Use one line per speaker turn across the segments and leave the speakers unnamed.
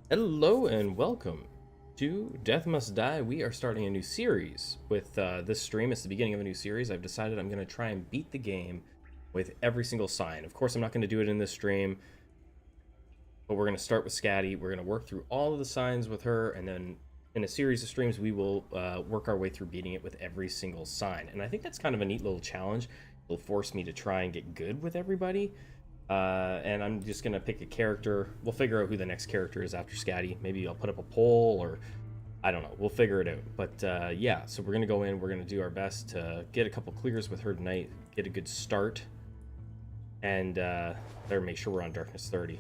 Hello and welcome to Death Must Die. We are starting a new series with this stream. It's the beginning of a new series. I've decided I'm going to try and beat the game with every single sign. Of course, I'm not going to do it in this stream, but we're going to start with Scatty. We're going to work through all of the signs with her, and then in a series of streams, we will work our way through beating it with every single sign. And I think that's kind of a neat little challenge. It'll force me to try and get good with everybody. And I'm just gonna pick a character. We'll figure out who the next character is after Scatty. Maybe I'll put up a poll, or I don't know. We'll figure it out. But yeah, so we're gonna go in. We're gonna do our best to get a couple clears with her tonight. Get a good start, and better make sure we're on darkness 30.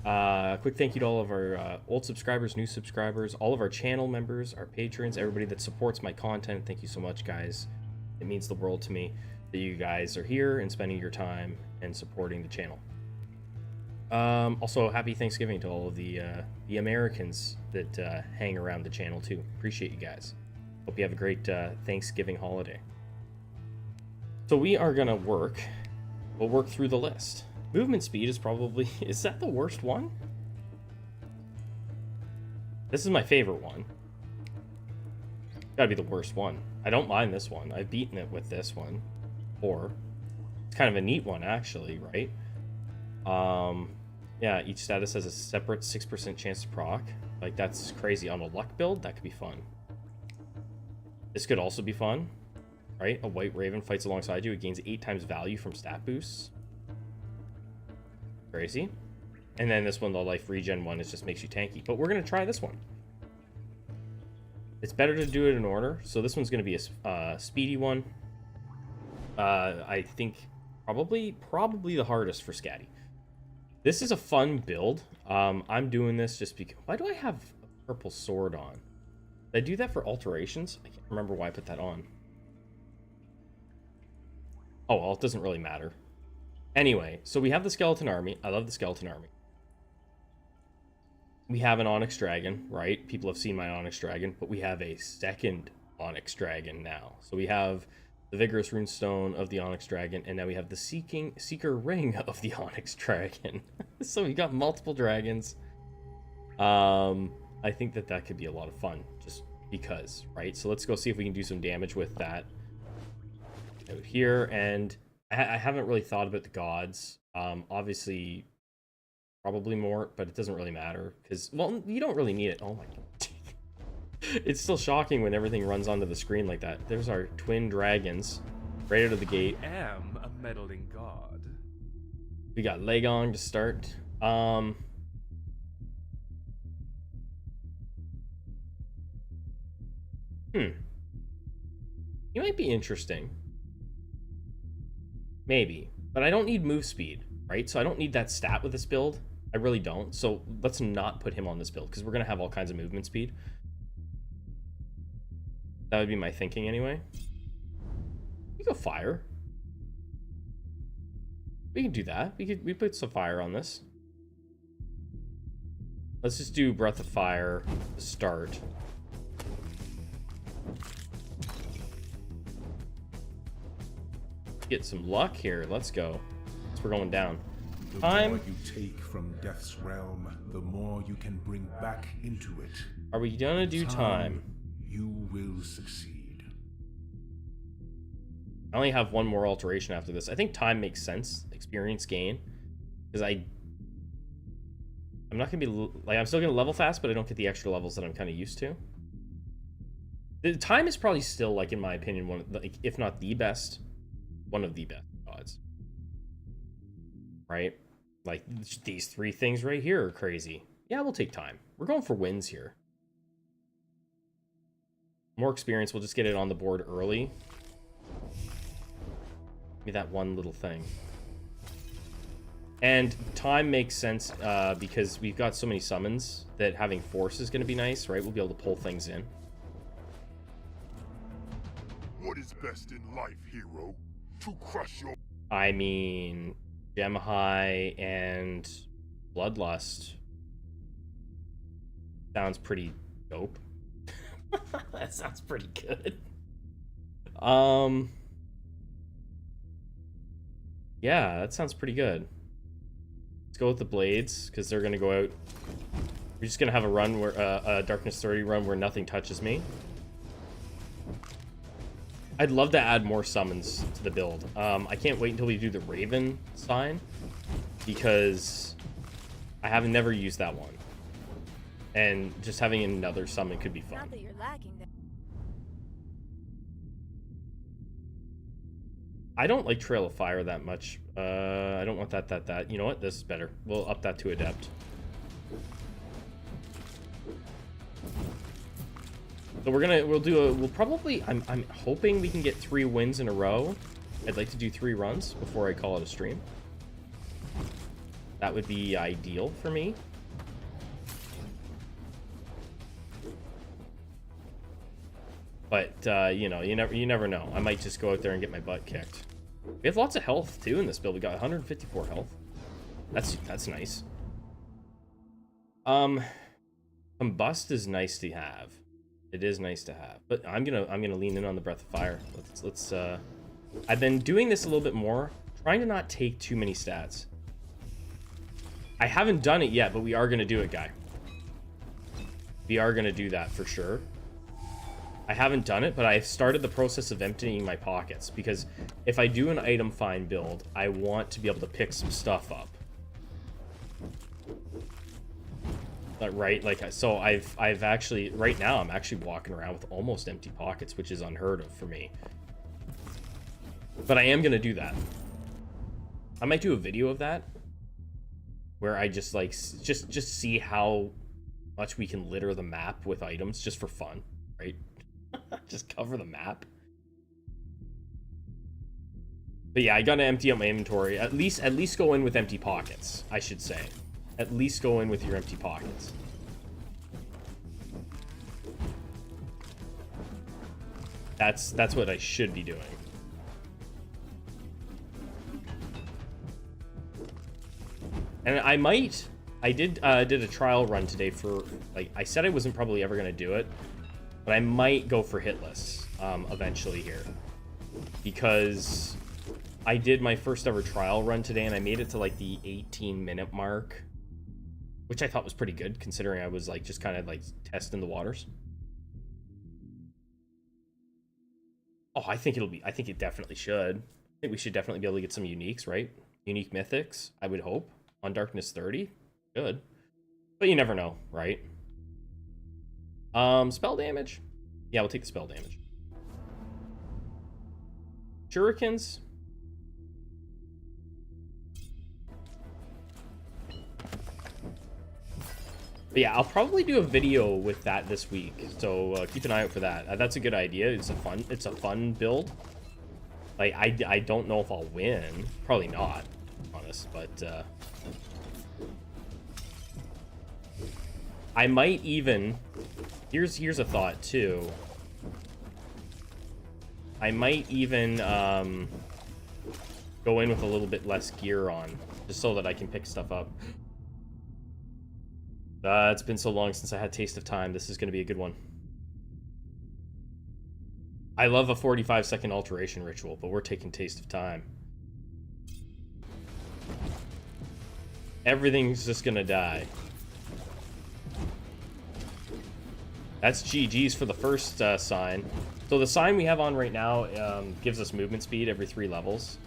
Yeah. Quick thank you to all of our old subscribers, new subscribers, all of our channel members, our patrons, everybody that supports my content. Thank you so much, guys. It means the world to me that you guys are here and spending your time and supporting the channel. Also, happy Thanksgiving to all of the Americans that hang around the channel too. Appreciate you guys. Hope you have a great Thanksgiving holiday. So we are gonna we'll work through the list. Movement speed is probably, is that the worst one? This is my favorite one. Gotta be the worst one. I don't mind this one. I've beaten it with this one. Or it's kind of a neat one actually, right? Yeah, each status has a separate 6% chance to proc. Like, that's crazy. On a luck build, that could be fun. This could also be fun, right? A white raven fights alongside you. It gains 8 times value from stat boosts. Crazy. And then this one, the life regen one, is just makes you tanky. But we're gonna try this one. It's better to do it in order. So this one's gonna be a speedy one. I think probably the hardest for Scatty. This is a fun build. I'm doing this just because... Why do I have a purple sword on? Did I do that for alterations? I can't remember why I put that on. Oh, well, it doesn't really matter. Anyway, so we have the skeleton army. I love the skeleton army. We have an onyx dragon, right? People have seen my onyx dragon, but we have a second onyx dragon now. So we have the vigorous runestone of the onyx dragon, and now we have the seeker ring of the onyx dragon. So we got multiple dragons. I think that could be a lot of fun, just because, right? So let's go see if we can do some damage with that out here. And I haven't really thought about the gods. Obviously, probably more, but it doesn't really matter because, well, you don't really need it. Oh my god. It's still shocking when everything runs onto the screen like that. There's our twin dragons right out of the gate.
I am a meddling god.
We got Legon to start. He might be interesting. Maybe. But I don't need move speed, right? So I don't need that stat with this build. I really don't. So let's not put him on this build because we're going to have all kinds of movement speed. That would be my thinking anyway. We go fire. We can do that. We put some fire on this. Let's just do breath of fire to start. Get some luck here. Let's go. We're going down.
The more you take from Death's realm, the more you can bring back into it.
Are we gonna do time?
You will succeed.
I only have one more alteration after this. I think time makes sense. Experience gain. Because I'm not gonna be... Like, I'm still gonna level fast, but I don't get the extra levels that I'm kind of used to. The time is probably still, like, in my opinion, one of the, like, if not the best, one of the best gods. Right? Like, these 3 things right here are crazy. Yeah, we'll take time. We're going for wins here. More experience, we'll just get it on the board early. Give me that one little thing. And time makes sense because we've got so many summons that having force is going to be nice, right? We'll be able to pull things in.
What is best in life, hero? To crush your...
I mean, Gem High and Bloodlust sounds pretty dope. That sounds pretty good. Yeah, that sounds pretty good. Let's go with the blades, because they're going to go out. We're just going to have a run where a Darkness 30 run where nothing touches me. I'd love to add more summons to the build. I can't wait until we do the Raven sign, because I have never used that one. And just having another summon could be fun.
Not that you're lacking there.
I don't like Trail of Fire that much. I don't want that. You know what? This is better. We'll up that to Adept. So we'll probably, I'm hoping we can get 3 wins in a row. I'd like to do 3 runs before I call it a stream. That would be ideal for me. But, you know, you never know. I might just go out there and get my butt kicked. We have lots of health, too, in this build. We got 154 health. That's nice. Combust is nice to have. It is nice to have. But I'm gonna lean in on the Breath of Fire. Let's I've been doing this a little bit more, trying to not take too many stats. I haven't done it yet, but we are gonna do it, guy. We are gonna do that for sure. I haven't done it, but I've started the process of emptying my pockets, because if I do an item find build, I want to be able to pick some stuff up. Right? Like, so I've actually, right now, I'm actually walking around with almost empty pockets, which is unheard of for me. But I am going to do that. I might do a video of that, where I just, like, just see how much we can litter the map with items, just for fun, right? Just cover the map. But yeah, I gotta empty out my inventory. At least go in with empty pockets, I should say. At least go in with your empty pockets. That's what I should be doing. And I did a trial run today for, like, I said I wasn't probably ever gonna do it, but I might go for hitless eventually here, because I did my first ever trial run today and I made it to like the 18-minute mark, which I thought was pretty good considering I was like just kind of like testing the waters. Oh, I think it definitely should. I think we should definitely be able to get some uniques, right? Unique mythics, I would hope, on Darkness 30. Good. But you never know, right? Spell damage? Yeah, we'll take the spell damage. Shurikens? But yeah, I'll probably do a video with that this week, so keep an eye out for that. That's a good idea. It's a fun build. Like, I don't know if I'll win. Probably not, to be honest, but I might even... Here's a thought, too. I might even go in with a little bit less gear on, just so that I can pick stuff up. It's been so long since I had Taste of Time. This is going to be a good one. I love a 45-second alteration ritual, but we're taking Taste of Time. Everything's just going to die. That's GG's for the first sign. So the sign we have on right now gives us movement speed every 3 levels.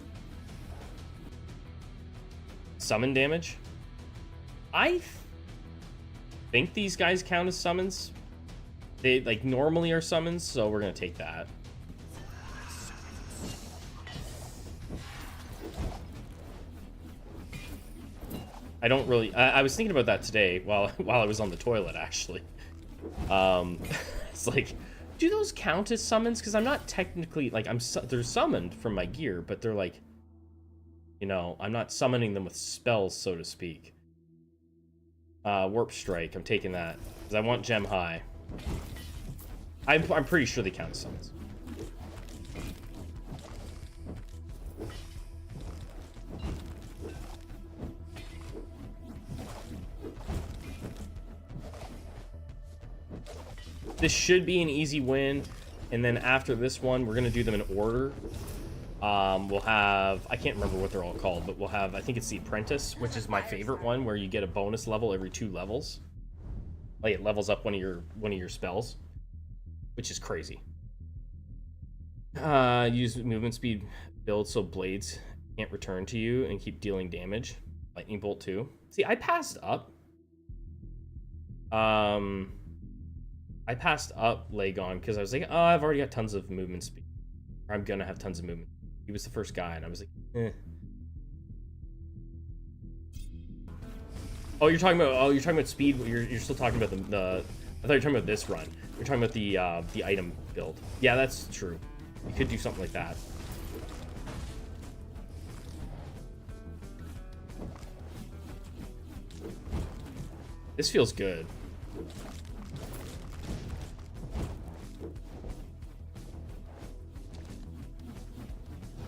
Summon damage. I think these guys count as summons. They like normally are summons, so we're gonna take that. I don't really. I was thinking about that today while I was on the toilet, actually. It's like, do those count as summons? Because I'm not technically like they're summoned from my gear, but they're like, you know, I'm not summoning them with spells, so to speak. Warp Strike, I'm taking that because I want Gem High. I'm pretty sure they count as summons. This should be an easy win, and then after this one, we're gonna do them in order. We'll have, I can't remember what they're all called, but we'll have, I think it's the Apprentice, which is my favorite one, where you get a bonus level every 2 levels. Like it levels up one of your spells, which is crazy. Use movement speed build so blades can't return to you and keep dealing damage. Lightning bolt too. See, I passed up. I passed up Lagon because I was like, oh, I've already got tons of movement speed. Or I'm gonna have tons of movement. He was the first guy, and I was like, eh. Oh, you're talking about speed. You're still talking about the. I thought you were talking about this run. You're talking about the item build. Yeah, that's true. You could do something like that. This feels good.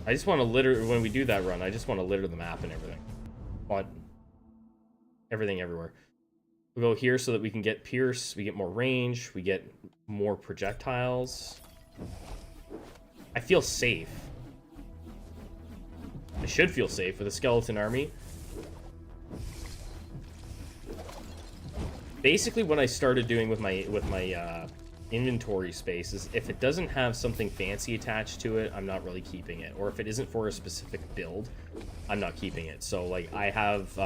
I just want to litter, when we do that run, I just want to litter the map and everything. Want everything everywhere. We'll go here so that we can get pierce, we get more range, we get more projectiles. I feel safe. I should feel safe with a skeleton army. Basically what I started doing with my inventory space is if it doesn't have something fancy attached to it, I'm not really keeping it. Or if it isn't for a specific build, I'm not keeping it. So like I have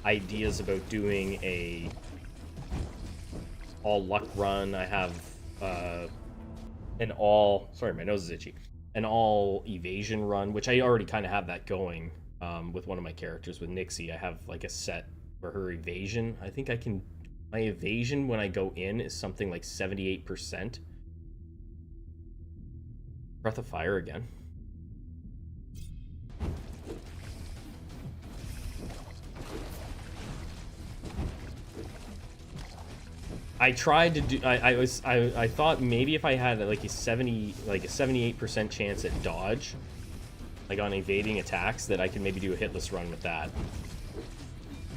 ideas about doing a all luck run. I have an all, sorry, my nose is itchy, an all evasion run, which I already kind of have that going with one of my characters, with Nixie. I have like a set for her evasion. I think I can, my evasion when I go in is something like 78%. Breath of Fire again. I tried to do, I thought maybe if I had like a 78% chance at dodge, like on evading attacks, that I could maybe do a hitless run with that.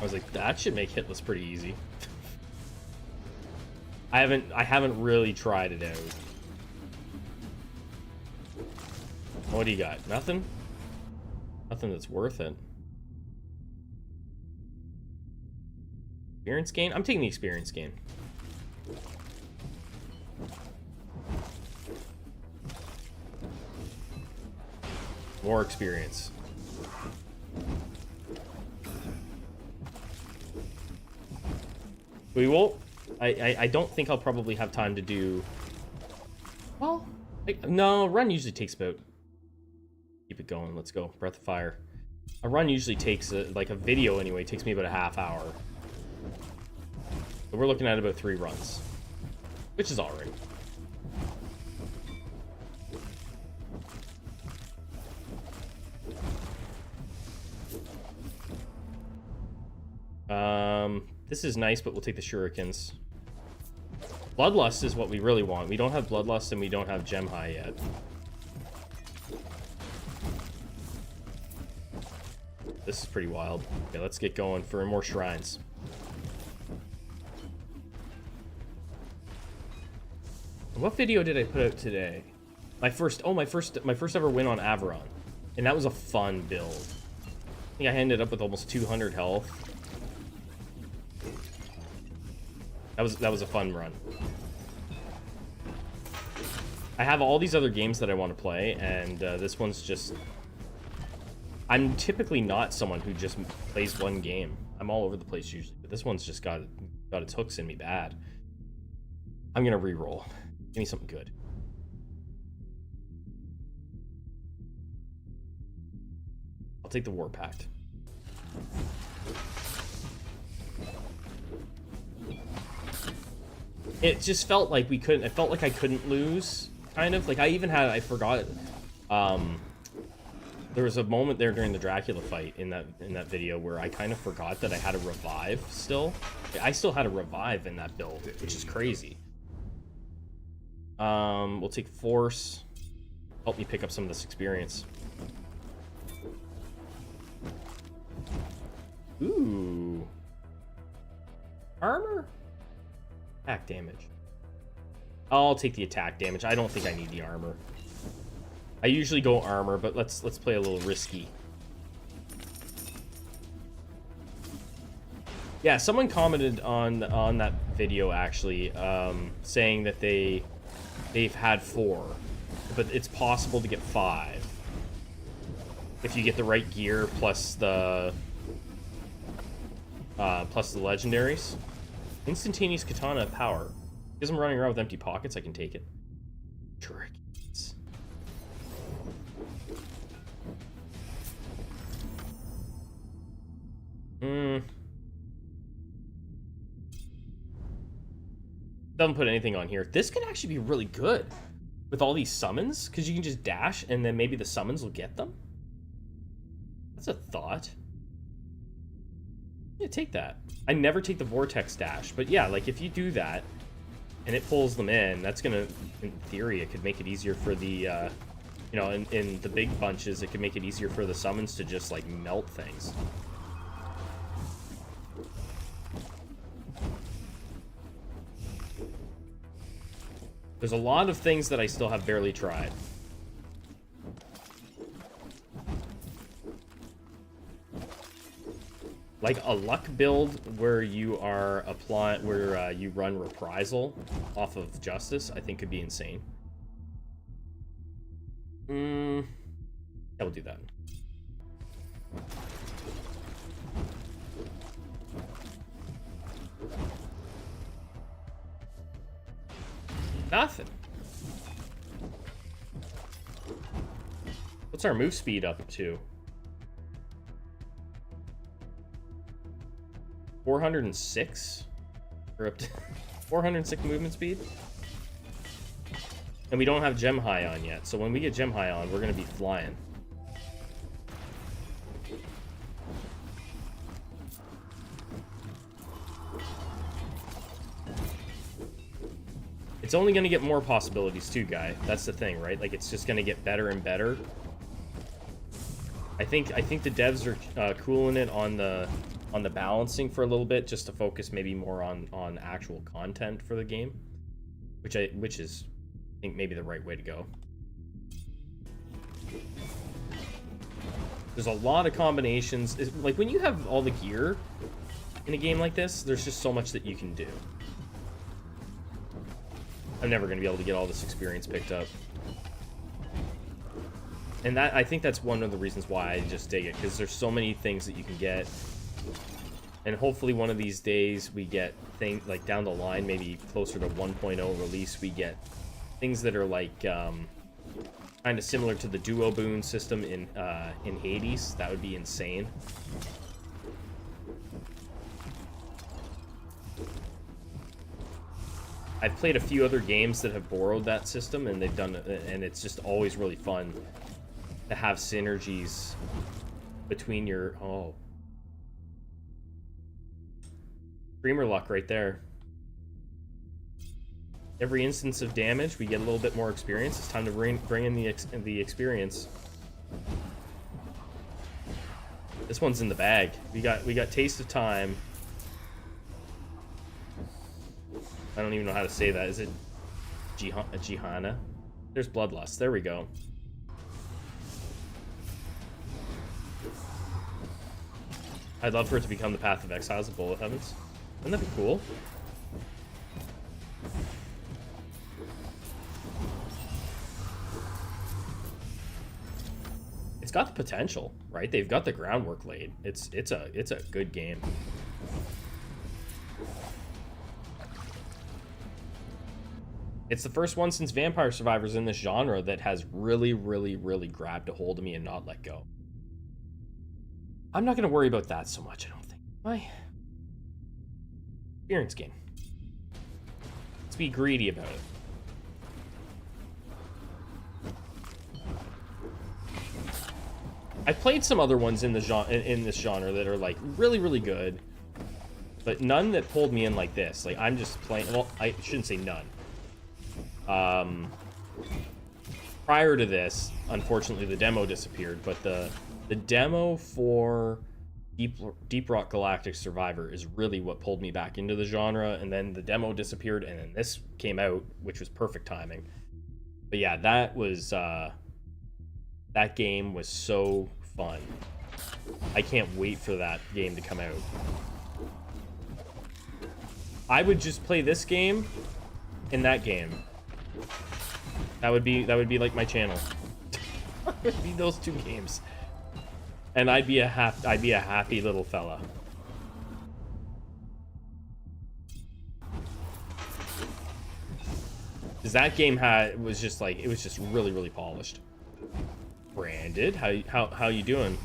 I was like, that should make hitless pretty easy. I haven't really tried it out. What do you got? Nothing? Nothing that's worth it. Experience gain? I'm taking the experience gain. More experience. We won't. I don't think I'll probably have time to do. Well, no, run usually takes about. Keep it going. Let's go. Breath of Fire. A run usually takes like a video anyway. Takes me about a half hour. So we're looking at about 3 runs, which is all right. This is nice, but we'll take the shurikens. Bloodlust is what we really want. We don't have Bloodlust and we don't have Gem High yet. This is pretty wild. Okay, let's get going for more shrines. What video did I put out today? My first ever win on Averon. And that was a fun build. I think I ended up with almost 200 health. That was a fun run. I have all these other games that I want to play, and this one's just... I'm typically not someone who just plays one game. I'm all over the place usually, but this one's just got its hooks in me bad. I'm gonna re-roll. Give me something good. I'll take the War Pact. It just felt like we couldn't. It felt like I couldn't lose, kind of. Like I even had. I forgot. There was a moment there during the Dracula fight in that video where I kind of forgot that I had a revive still. I still had a revive in that build, which is crazy. We'll take Force. Help me pick up some of this experience. Ooh. Armor? Attack damage. I'll take the attack damage. I don't think I need the armor. I usually go armor, but let's play a little risky. Yeah, someone commented on that video actually, saying that they've had 4, but it's possible to get 5 if you get the right gear plus the legendaries. Instantaneous katana power. Because I'm running around with empty pockets, I can take it. Trickets. Doesn't put anything on here. This could actually be really good with all these summons, because you can just dash and then maybe the summons will get them. That's a thought. Yeah, take that. I never take the vortex dash, but yeah, like if you do that and it pulls them in, that's gonna, in theory, it could make it easier for the, you know, in the big bunches, it could make it easier for the summons to just like melt things. There's a lot of things that I still have barely tried. Like a luck build where you are you run reprisal off of justice, I think could be insane. Yeah, we'll do that. Nothing. What's our move speed up to? 406? We're up to 406 movement speed? And we don't have gem high on yet, so when we get gem high on, we're gonna be flying. It's only gonna get more possibilities too, guy. That's the thing, right? Like, it's just gonna get better and better. I think the devs are cooling it on the balancing for a little bit, just to focus maybe more on actual content for the game, which is, I think, maybe the right way to go. There's a lot of combinations. Like, when you have all the gear in a game like this, there's just so much that you can do. I'm never going to be able to get all this experience picked up. And that, I think that's one of the reasons why I just dig it, because there's so many things that you can get. And hopefully one of these days we get things, like down the line, maybe closer to 1.0 release, we get things that are like kind of similar to the duo boon system in Hades. That would be insane. I've played a few other games that have borrowed that system, and they've done it, and it's just always really fun to have synergies between your... Oh. Streamer luck right there. Every instance of damage, we get a little bit more experience. It's time to bring in the experience. This one's in the bag. We got Taste of Time. I don't even know how to say that. Is it Jihana? There's Bloodlust. There we go. I'd love for it to become the Path of Exiles of Bullet Heavens. Wouldn't that be cool? It's got the potential, right? They've got the groundwork laid. It's a good game. It's the first one since Vampire Survivors in this genre that has really, really, really grabbed a hold of me and not let go. I'm not going to worry about that so much, I don't think. My experience game. Let's be greedy about it. I've played some other ones in the in this genre that are like really, really good, but none that pulled me in like this. Like, I'm just playing. Well, I shouldn't say none. Prior to this, unfortunately, the demo disappeared, but the demo for Deep Rock Galactic Survivor is really what pulled me back into the genre, and then the demo disappeared, and then this came out, which was perfect timing. But yeah, that was That game was so fun. I can't wait for that game to come out. I would just play this game and that game. That would be like my channel. It would be those two games. And I'd be a happy little fella. Cuz that game was just really, really polished. Branded, how you doing?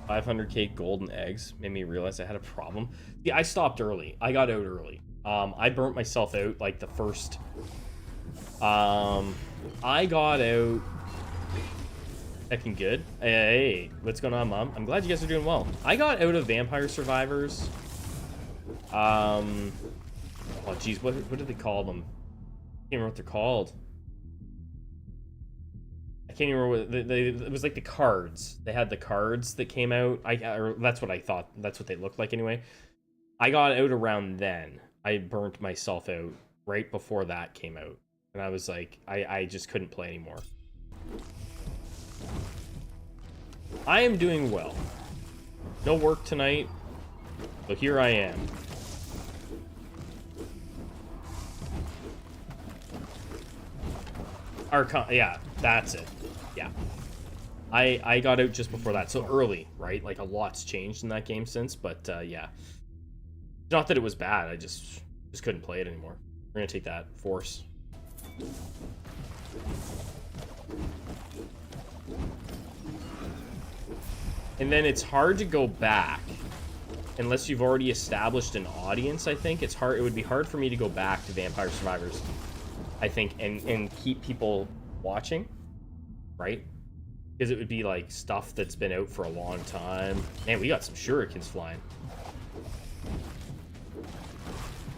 $500K golden eggs made me realize I had a problem. Yeah, I stopped early. I got out early. I burnt myself out like the first. I got out. Heckin' good. Hey, what's going on, Mom? I'm glad you guys are doing well. I got out of Vampire Survivors. Oh, geez, what do they call them? I can't remember what they're called. I can't even remember what it was like the cards. They had the cards that came out. Or that's what I thought. That's what they looked like anyway. I got out around then. I burnt myself out right before that came out. And I was like, I just couldn't play anymore. I am doing well. No work tonight. So here I am. Yeah, that's it. Yeah. I got out just before that, so early, right? Like, a lot's changed in that game since, but yeah. Not that it was bad, I just couldn't play it anymore. We're gonna take that. Force. And then it's hard to go back unless you've already established an audience, I think. It would be hard for me to go back to Vampire Survivors, I think, and keep people watching, right? Because it would be like stuff that's been out for a long time. Man, we got some shurikens flying.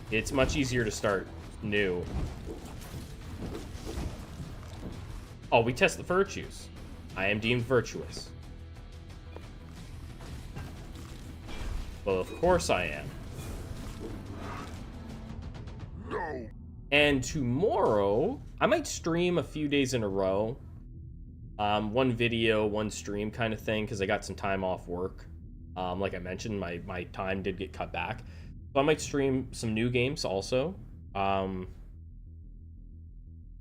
It's much easier to start new. Oh, we test the virtues. I am deemed virtuous. Well, of course I am.
No.
And tomorrow, I might stream a few days in a row. One video, one stream kind of thing, because I got some time off work. Like I mentioned, my time did get cut back. So I might stream some new games also.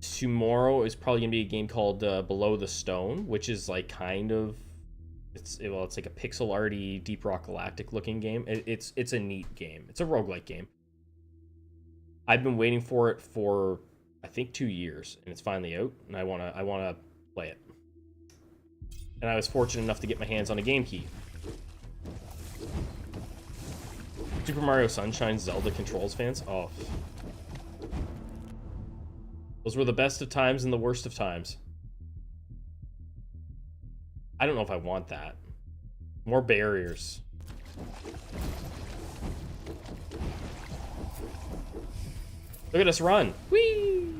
Tomorrow is probably going to be a game called Below the Stone, which is like kind of... It's like a pixel arty Deep Rock Galactic looking game. It's a neat game. It's a roguelite game. I've been waiting for it for I think 2 years, and it's finally out, and I wanna play it. And I was fortunate enough to get my hands on a game key. Super Mario Sunshine Zelda controls fans. Oh, those were the best of times and the worst of times. I don't know if I want that. More barriers. Look at us run. Whee!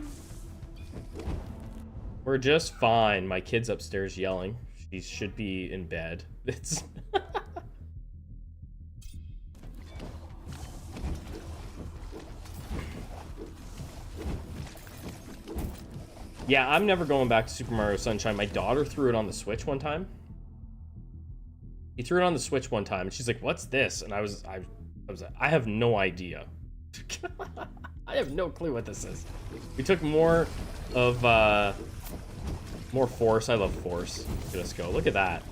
We're just fine. My kid's upstairs yelling. She should be in bed. It's... Yeah, I'm never going back to Super Mario Sunshine. My daughter threw it on the Switch one time. He threw it on the Switch one time, and she's like, "What's this?" And I was like, I have no idea. I have no clue what this is. We took more of more force. I love force. Let's go. Look at that.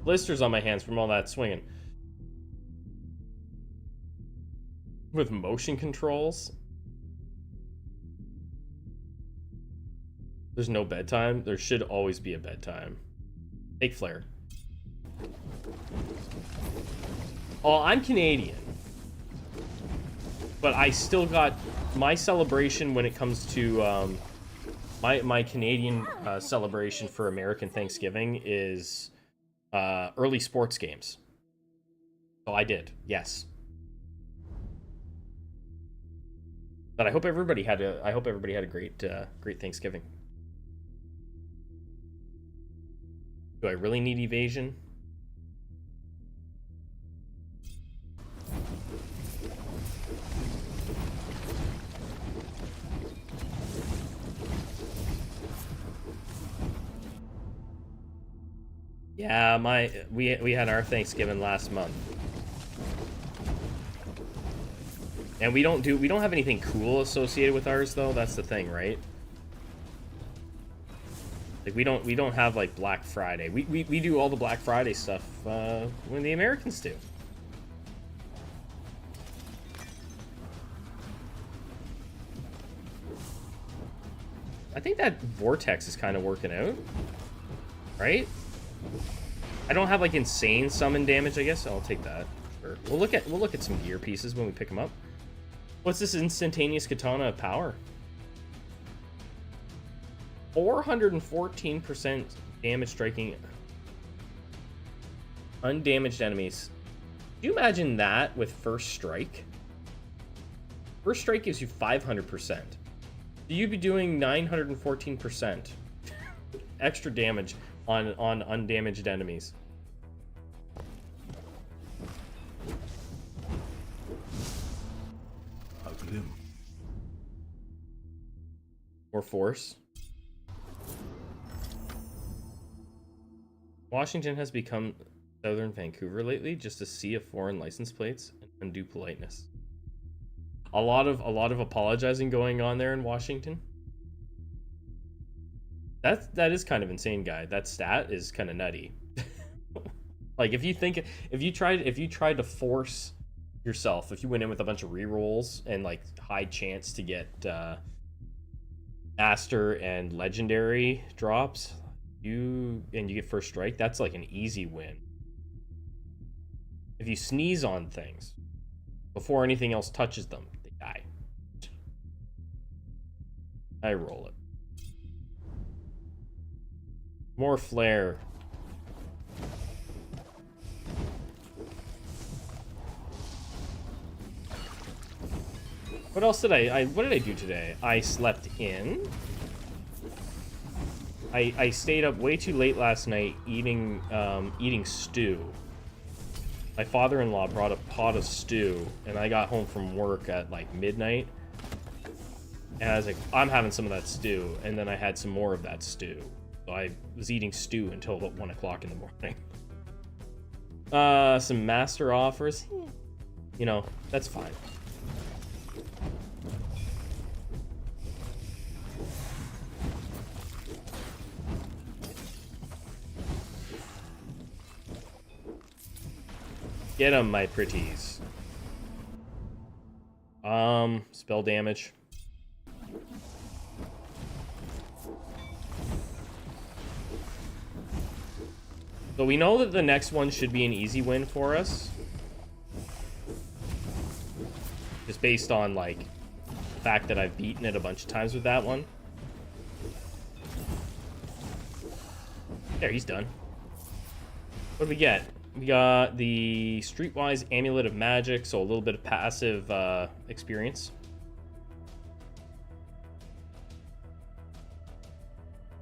Blisters on my hands from all that swinging. With motion controls. There's no bedtime. There should always be a bedtime. Take flare. Oh, I'm Canadian. But I still got my celebration when it comes to my Canadian celebration for American Thanksgiving is early sports games. So I did, yes. But I hope everybody had a great Thanksgiving. Do I really need evasion? Yeah, we had our Thanksgiving last month. And we don't have anything cool associated with ours though. That's the thing, right? Like we don't have like Black Friday. We do all the Black Friday stuff when the Americans do. I think that vortex is kind of working out, right? I don't have like insane summon damage. I guess I'll take that. Sure. We'll look at some gear pieces when we pick them up. What's this instantaneous katana of power? 414% damage striking undamaged enemies. Do you imagine that with first strike? First strike gives you 500%. You'd be doing 914% extra damage on undamaged enemies. Or force. Washington has become Southern Vancouver lately, just a sea of foreign license plates and undue politeness. A lot of apologizing going on there in Washington. That is kind of insane, guy. That stat is kind of nutty. Like if you tried to force yourself, if you went in with a bunch of rerolls and like high chance to get master and legendary drops, you get first strike, that's like an easy win. If you sneeze on things before anything else touches them, they die. I roll it. More flare. What else did what did I do today? I slept in. I stayed up way too late last night eating stew. My father-in-law brought a pot of stew, and I got home from work at like midnight. And I was like, I'm having some of that stew, and then I had some more of that stew. So I was eating stew until about 1 o'clock in the morning. Some master offers. You know, that's fine. Get 'em, my pretties. Spell damage. So we know that the next one should be an easy win for us. Just based on, like, the fact that I've beaten it a bunch of times with that one. There, he's done. What do we get? We got the Streetwise Amulet of Magic, so a little bit of passive experience.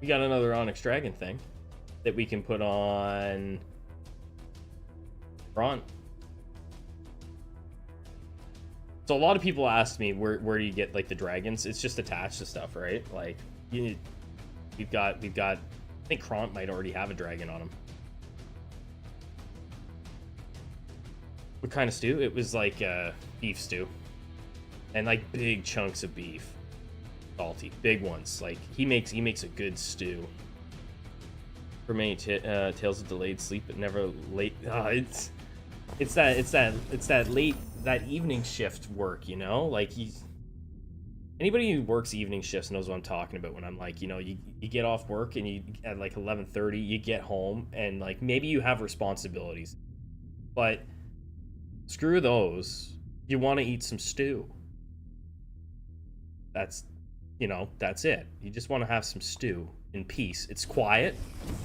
We got another Onyx Dragon thing that we can put on Braun. So a lot of people ask me where do you get like the dragons? It's just attached to stuff, right? Like we've got I think Kront might already have a dragon on him. What kind of stew? It was like beef stew. And like big chunks of beef. Salty. Big ones. Like he makes a good stew. For many tales of delayed sleep but never late. It's that late, that evening shift work, you know? Like anybody who works evening shifts knows what I'm talking about when I'm like, you know, you get off work and you at like 11:30 you get home and like maybe you have responsibilities. But screw those. You want to eat some stew. That's, you know, that's it. You just want to have some stew in peace. It's quiet,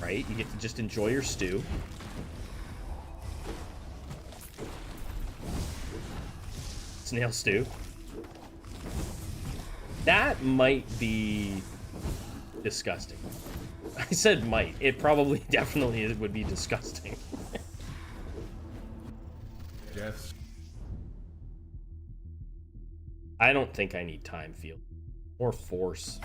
right? You get to just enjoy your stew. Snail stew. That might be disgusting. I said might. It probably definitely would be disgusting.
Yes.
I don't think I need time field or force.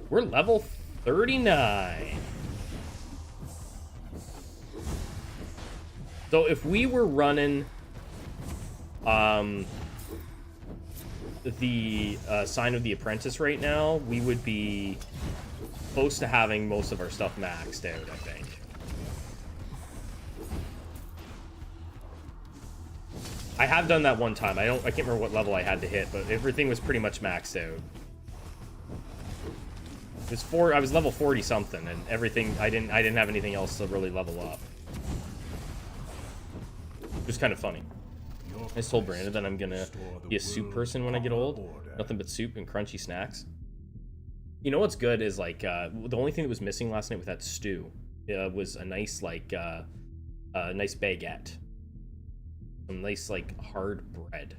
We're level 39. So if we were running the Sign of the Apprentice right now, we would be close to having most of our stuff maxed out, I think. I have done that one time. I can't remember what level I had to hit, but everything was pretty much maxed out. It was I was level 40 something, and everything I didn't have anything else to really level up. It was kind of funny. I just told Brandon that I'm gonna be a soup person when I get old. Nothing but soup and crunchy snacks. You know what's good is like the only thing that was missing last night with that stew was a nice like nice baguette, some nice like hard bread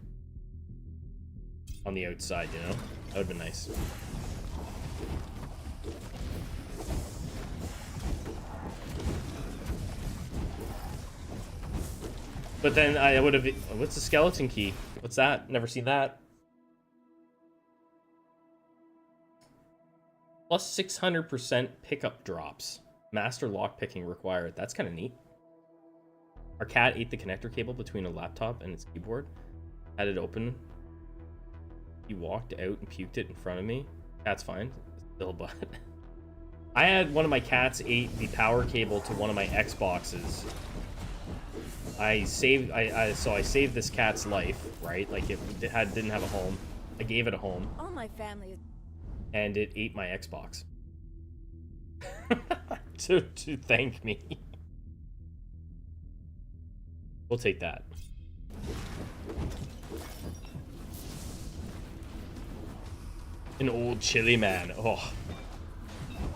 on the outside. You know, that would've been nice. But then I would have. What's the skeleton key? What's that? Never seen that. Plus 600% pickup drops. Master lock picking required. That's kind of neat. Our cat ate the connector cable between a laptop and its keyboard. Had it open. He walked out and puked it in front of me. Cat's fine. Still but. I had one of my cats ate the power cable to one of my Xboxes. I saved this cat's life, right? Like it didn't have a home. I gave it a home.
All my family is...
And it ate my Xbox. to thank me. We'll take that. An old chili man. Oh.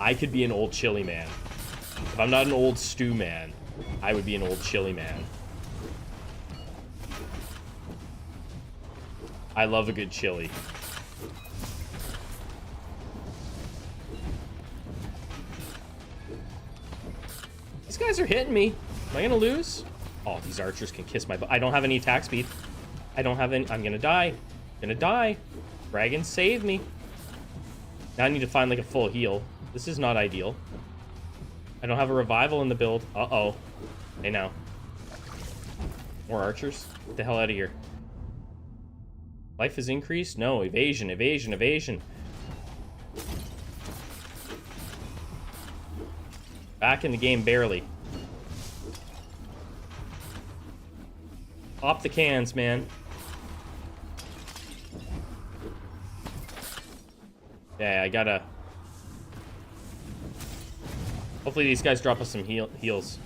I could be an old chili man. If I'm not an old stew man, I would be an old chili man. I love a good chili. These guys are hitting me. Am I gonna lose? Oh, these archers can kiss my butt. I don't have any attack speed. I don't have any. I'm gonna die. I'm gonna die. Dragon, save me. Now I need to find like a full heal. This is not ideal. I don't have a revival in the build. Uh-oh. Hey, now. More archers? Get the hell out of here. Life has increased? No. Evasion, evasion, evasion. Back in the game, barely. Pop the cans, man. Yeah, I gotta... Hopefully these guys drop us some heals.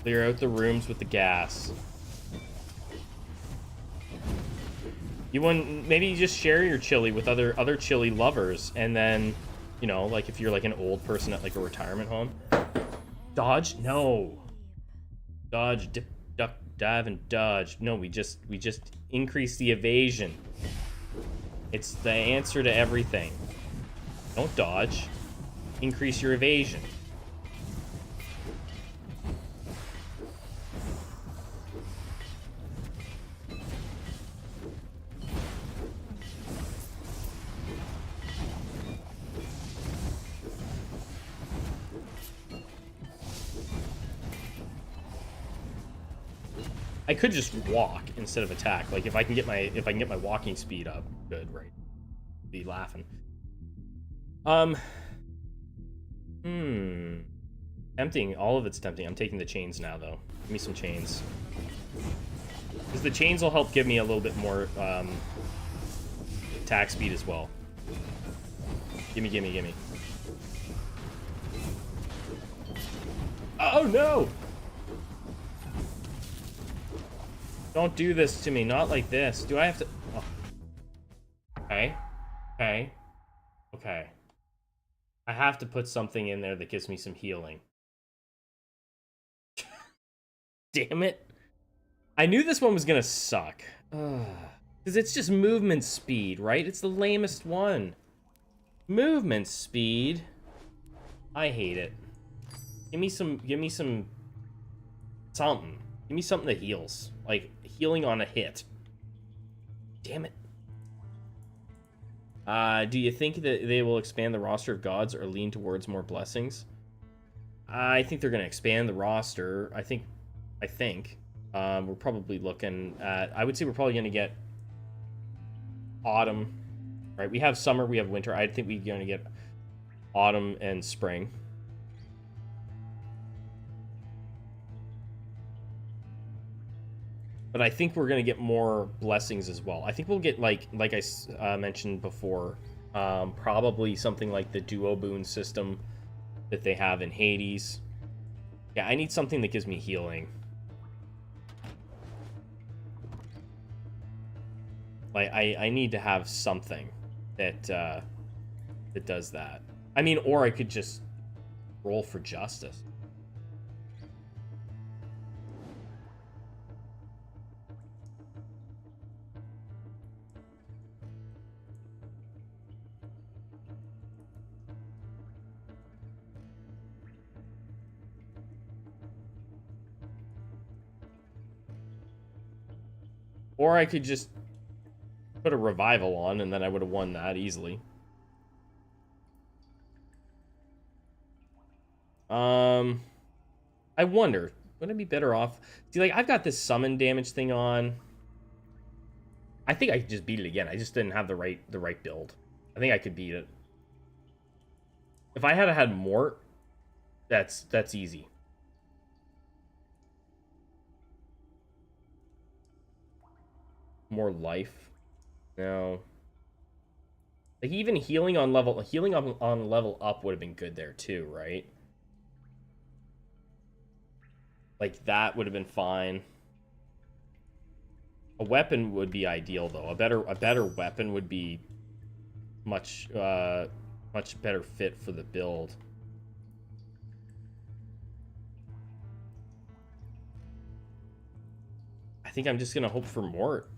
Clear out the rooms with the gas. Maybe you just share your chili with other chili lovers, and then, you know, like if you're like an old person at like a retirement home. Dodge? No. Dodge, dip, duck, dive, and dodge. No, we just increase the evasion. It's the answer to everything. Don't dodge. Increase your evasion. I could just walk instead of attack. Like if I can get my walking speed up, good, right? Be laughing. Tempting. All of it's tempting. I'm taking the chains now, though. Give me some chains. Because the chains will help give me a little bit more attack speed as well. Gimme, gimme, gimme. Oh, no! Don't do this to me. Not like this. Do I have to... Oh. Okay. Okay. Okay. I have to put something in there that gives me some healing. Damn it. I knew this one was gonna suck. Because it's just movement speed, right? It's the lamest one. Movement speed. I hate it. Give me some something. Give me something that heals. Like, healing on a hit. Damn it. Do you think that they will expand the roster of gods or lean towards more blessings? I think they're going to expand the roster. I think we're probably looking at, I would say we're probably going to get autumn, right? We have summer, we have winter. I think we're going to get autumn and spring. But I think we're going to get more blessings as well. I think we'll get, like I mentioned before, probably something like the duo boon system that they have in Hades. Yeah, I need something that gives me healing. Like, I need to have something that that does that. I mean, or I could just roll for justice. Or I could just put a revival on, and then I would have won that easily. I wonder, would I be better off? See, like, I've got this summon damage thing on. I think I could just beat it again. I just didn't have the right build. I think I could beat it. If I had Mort, that's easy. More life. No. Like, even healing on level up would have been good there too, right? Like, that would have been fine. A weapon would be ideal though. A better weapon would be much better fit for the build. I think I'm just gonna hope for Mort.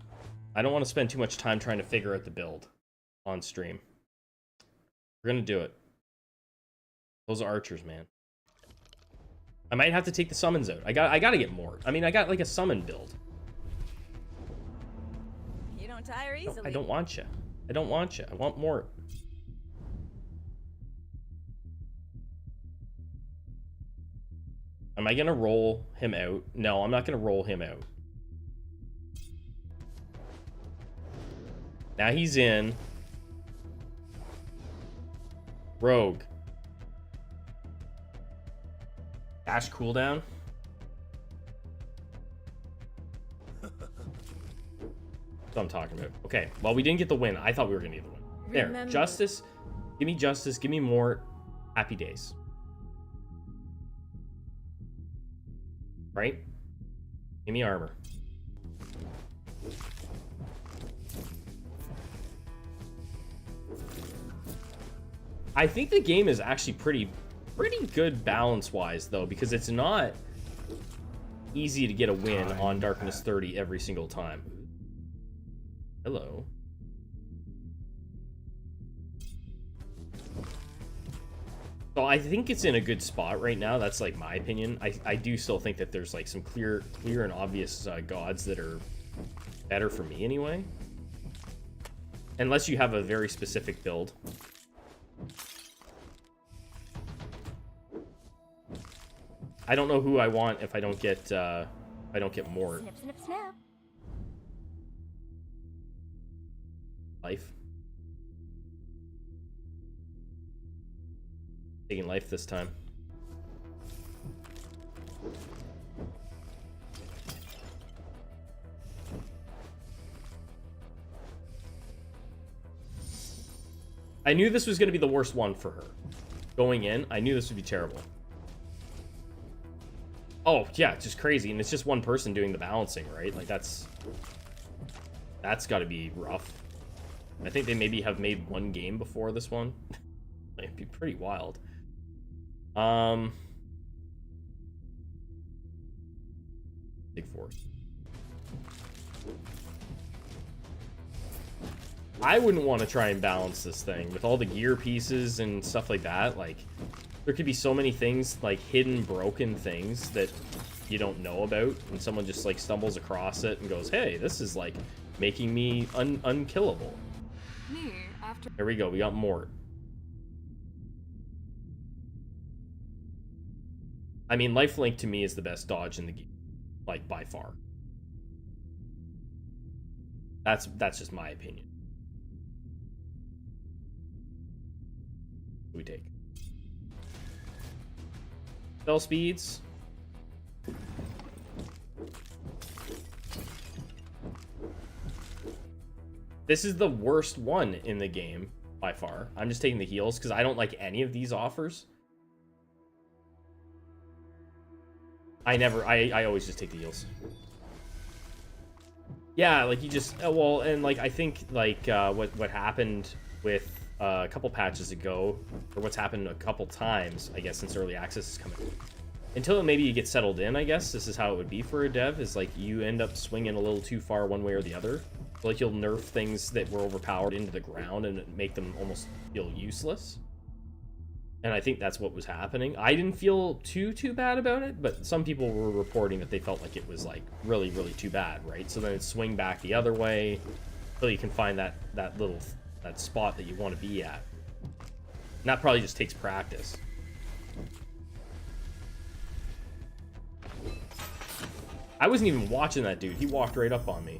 I don't want to spend too much time trying to figure out the build on stream. We're gonna do it. Those archers, man. I might have to take the summons out. I gotta get Mort. I mean, I got like a summon build.
You don't tire easily.
No, I don't want you. I don't want you. I want Mort. Am I gonna roll him out? No, I'm not gonna roll him out. Now he's in. Rogue. Dash cooldown. That's what I'm talking about. Okay, well, we didn't get the win. I thought we were gonna get the win. There.
Remember.
Justice. Give me justice. Give me more. Happy days. Right? Give me armor. I think the game is actually pretty good balance-wise, though, because it's not easy to get a win on Darkness 30 every single time. Hello. So I think it's in a good spot right now. That's, like, my opinion. I do still think that there's, like, some clear and obvious gods that are better for me, anyway. Unless you have a very specific build. I don't know who I want if I don't get Mort.
Snip, snip, snap.
Life. Taking life this time. I knew this was going to be the worst one for her. Going in, I knew this would be terrible. Oh, yeah, it's just crazy. And it's just one person doing the balancing, right? Like, that's got to be rough. I think they maybe have made one game before this one. It'd be pretty wild. Big force. I wouldn't want to try and balance this thing with all the gear pieces and stuff like that. Like, there could be so many things, like hidden, broken things that you don't know about, and someone just like stumbles across it and goes, "Hey, this is like making me unkillable."
Nu After
There we go. We got Mort. I mean, lifelink to me is the best dodge in the game, like by far. That's just my opinion. What do we take? Spell speeds. This is the worst one in the game by far. I'm just taking the heals because I don't like any of these offers. I always just take the heals. Yeah, like you just, well, and like I think like what happened with a couple patches ago, or what's happened a couple times, I guess, since early access is coming. Until maybe you get settled in, I guess this is how it would be for a dev, is like you end up swinging a little too far one way or the other. So, like you'll nerf things that were overpowered into the ground and make them almost feel useless. And I think that's what was happening. I didn't feel too bad about it, but some people were reporting that they felt like it was like really too bad, right? So then it'd swing back the other way until you can find that spot that you want to be at. And that probably just takes practice. I wasn't even watching that dude. He walked right up on me.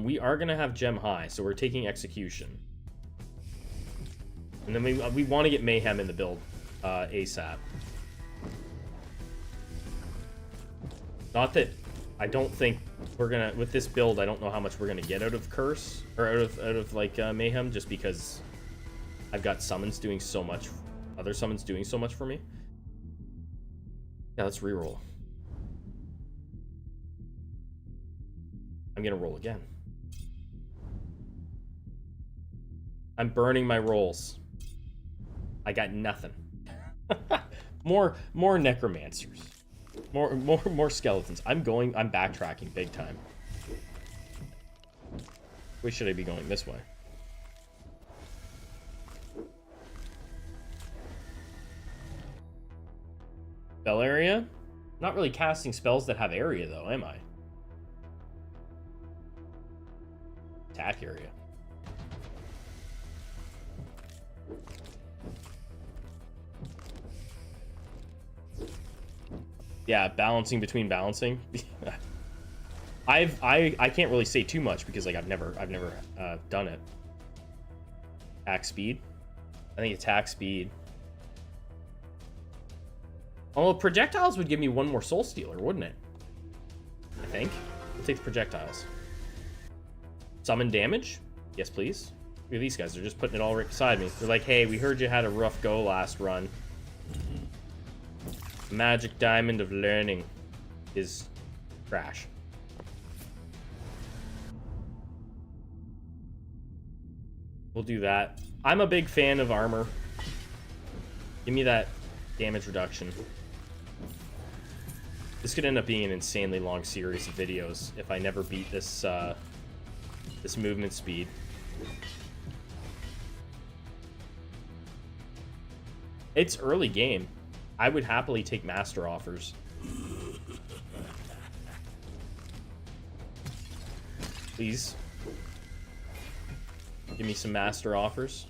We are gonna have gem high, so we're taking execution. And then we want to get mayhem in the build ASAP. Not that I don't think we're gonna, with this build, I don't know how much we're gonna get out of curse or out of like mayhem, just because I've got summons doing so much, other summons doing so much for me. Yeah, let's reroll. I'm gonna roll again. I'm burning my rolls. I got nothing. more necromancers. More skeletons. I'm backtracking big time. Where should I be going? This way. Spell area? Not really casting spells that have area though, am I? Attack area. Yeah, balancing between balancing. I can't really say too much because like I've never done it. Attack speed. I think attack speed. Oh, projectiles would give me one more soul stealer, wouldn't it? I think. I'll take the projectiles. Summon damage? Yes, please. Look at these guys. They're just putting it all right beside me. They're like, hey, we heard you had a rough go last run. Magic diamond of learning is trash. We'll do that. I'm a big fan of armor. Give me that damage reduction. This could end up being an insanely long series of videos if I never beat this this movement speed. It's early game. I would happily take master offers. Please. Give me some master offers.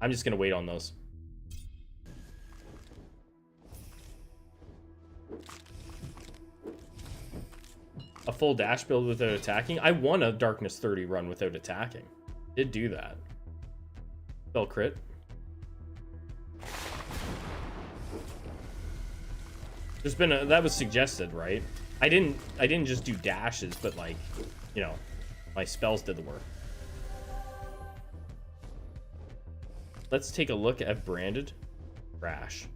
I'm just gonna wait on those. A full dash build without attacking? I won a Darkness 30 run without attacking. Did do that. Spell crit. There's been a, that was suggested, right? I didn't just do dashes, but like, you know, my spells did the work. Let's take a look at branded trash.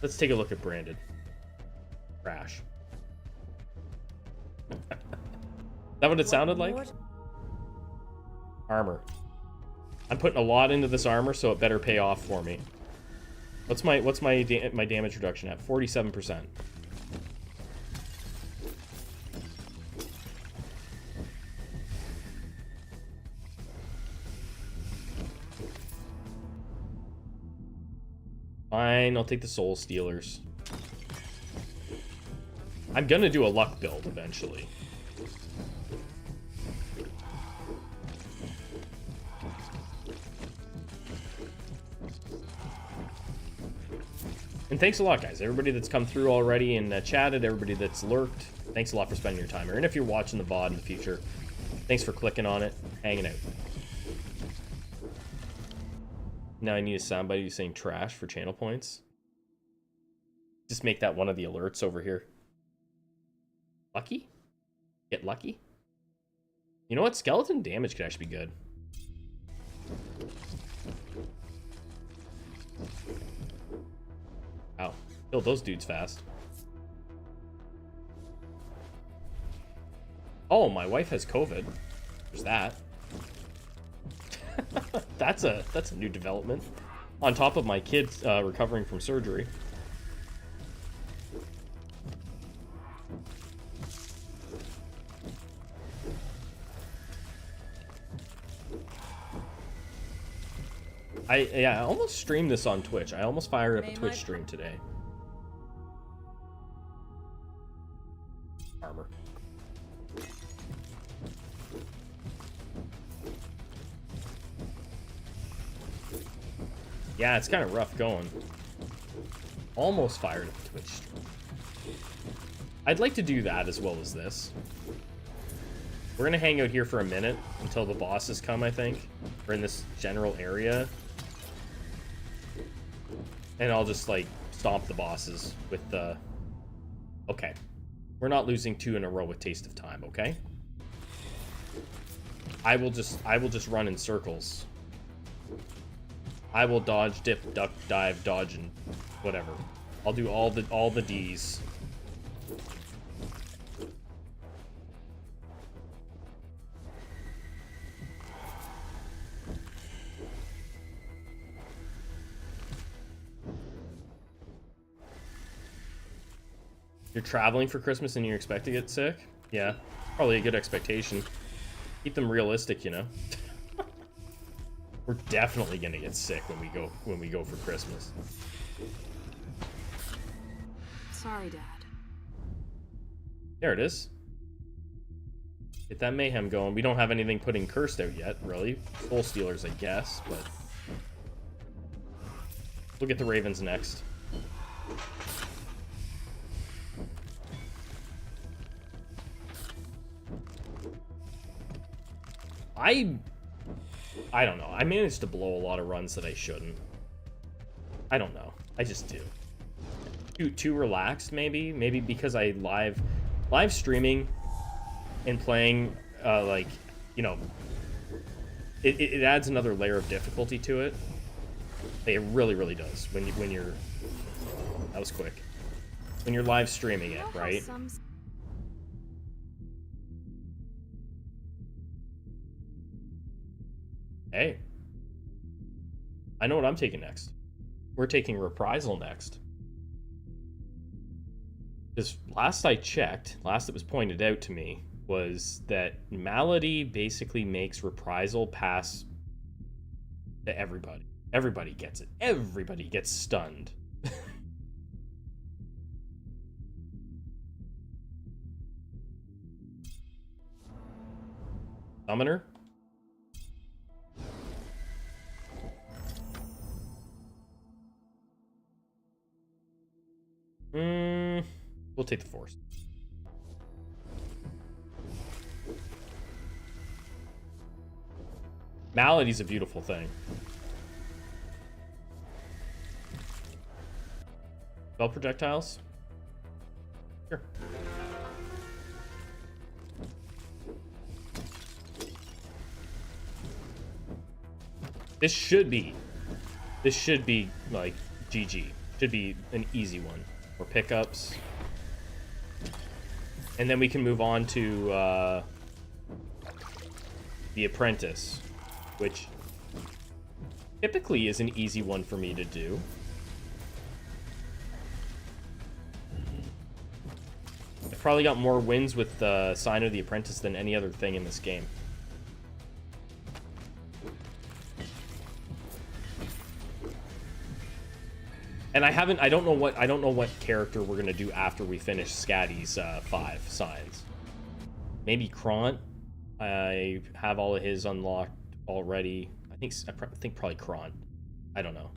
Let's take a look at branded trash. Is that what it sounded like? Armor. I'm putting a lot into this armor, so it better pay off for me. What's my damage reduction at? 47%. Fine, I'll take the Soul Stealers. I'm gonna do a luck build eventually. And thanks a lot, guys. Everybody that's come through already and chatted, everybody that's lurked, thanks a lot for spending your time here. And if you're watching the VOD in the future, thanks for clicking on it, hanging out. Now I need a soundbite of you saying trash for channel points. Just make that one of the alerts over here. Lucky? Get lucky? You know what? Skeleton damage could actually be good. Wow. Kill those dudes fast. Oh, my wife has COVID. There's that. That's a new development. On top of my kids recovering from surgery. I almost streamed this on Twitch. I almost fired up a Twitch stream today. Armor. Yeah, it's kind of rough going. Almost fired up a Twitch stream. I'd like to do that as well as this. We're gonna hang out here for a minute until the bosses come, I think. We're in this general area. And I'll just, like, stomp the bosses with the... Okay. We're not losing 2 in a row with Taste of Time, okay? I will just run in circles. I will dodge, dip, duck, dive, dodge, and whatever. I'll do all the Ds. You're traveling for Christmas and you expect to get sick? Yeah, probably a good expectation. Keep them realistic, you know. We're definitely gonna get sick when we go for Christmas.
Sorry, Dad.
There it is. Get that mayhem going. We don't have anything putting cursed out yet, really. Soul Stealers, I guess, but we'll get the Ravens next. I don't know. I managed to blow a lot of runs that I shouldn't. I don't know. I just do. Too relaxed, maybe? Maybe because I live streaming and playing, like, you know, it adds another layer of difficulty to it. It really, really does. When you're... That was quick. When you're live streaming it, right? Hey, I know what I'm taking next. We're taking Reprisal next. Because last I checked, last it was pointed out to me, was that Malady basically makes Reprisal pass to everybody. Everybody gets it. Everybody gets stunned. Summoner? We'll take the Force. Malady's a beautiful thing. Spell projectiles? Sure. This should be like GG. Should be an easy one. Or pickups. And then we can move on to The Apprentice, which typically is an easy one for me to do. I've probably got more wins with Sign of the Apprentice than any other thing in this game. And I don't know what character we're gonna do after we finish Scatty's 5 signs. Maybe Kront. I have all of his unlocked already. I think probably Kront. I don't know.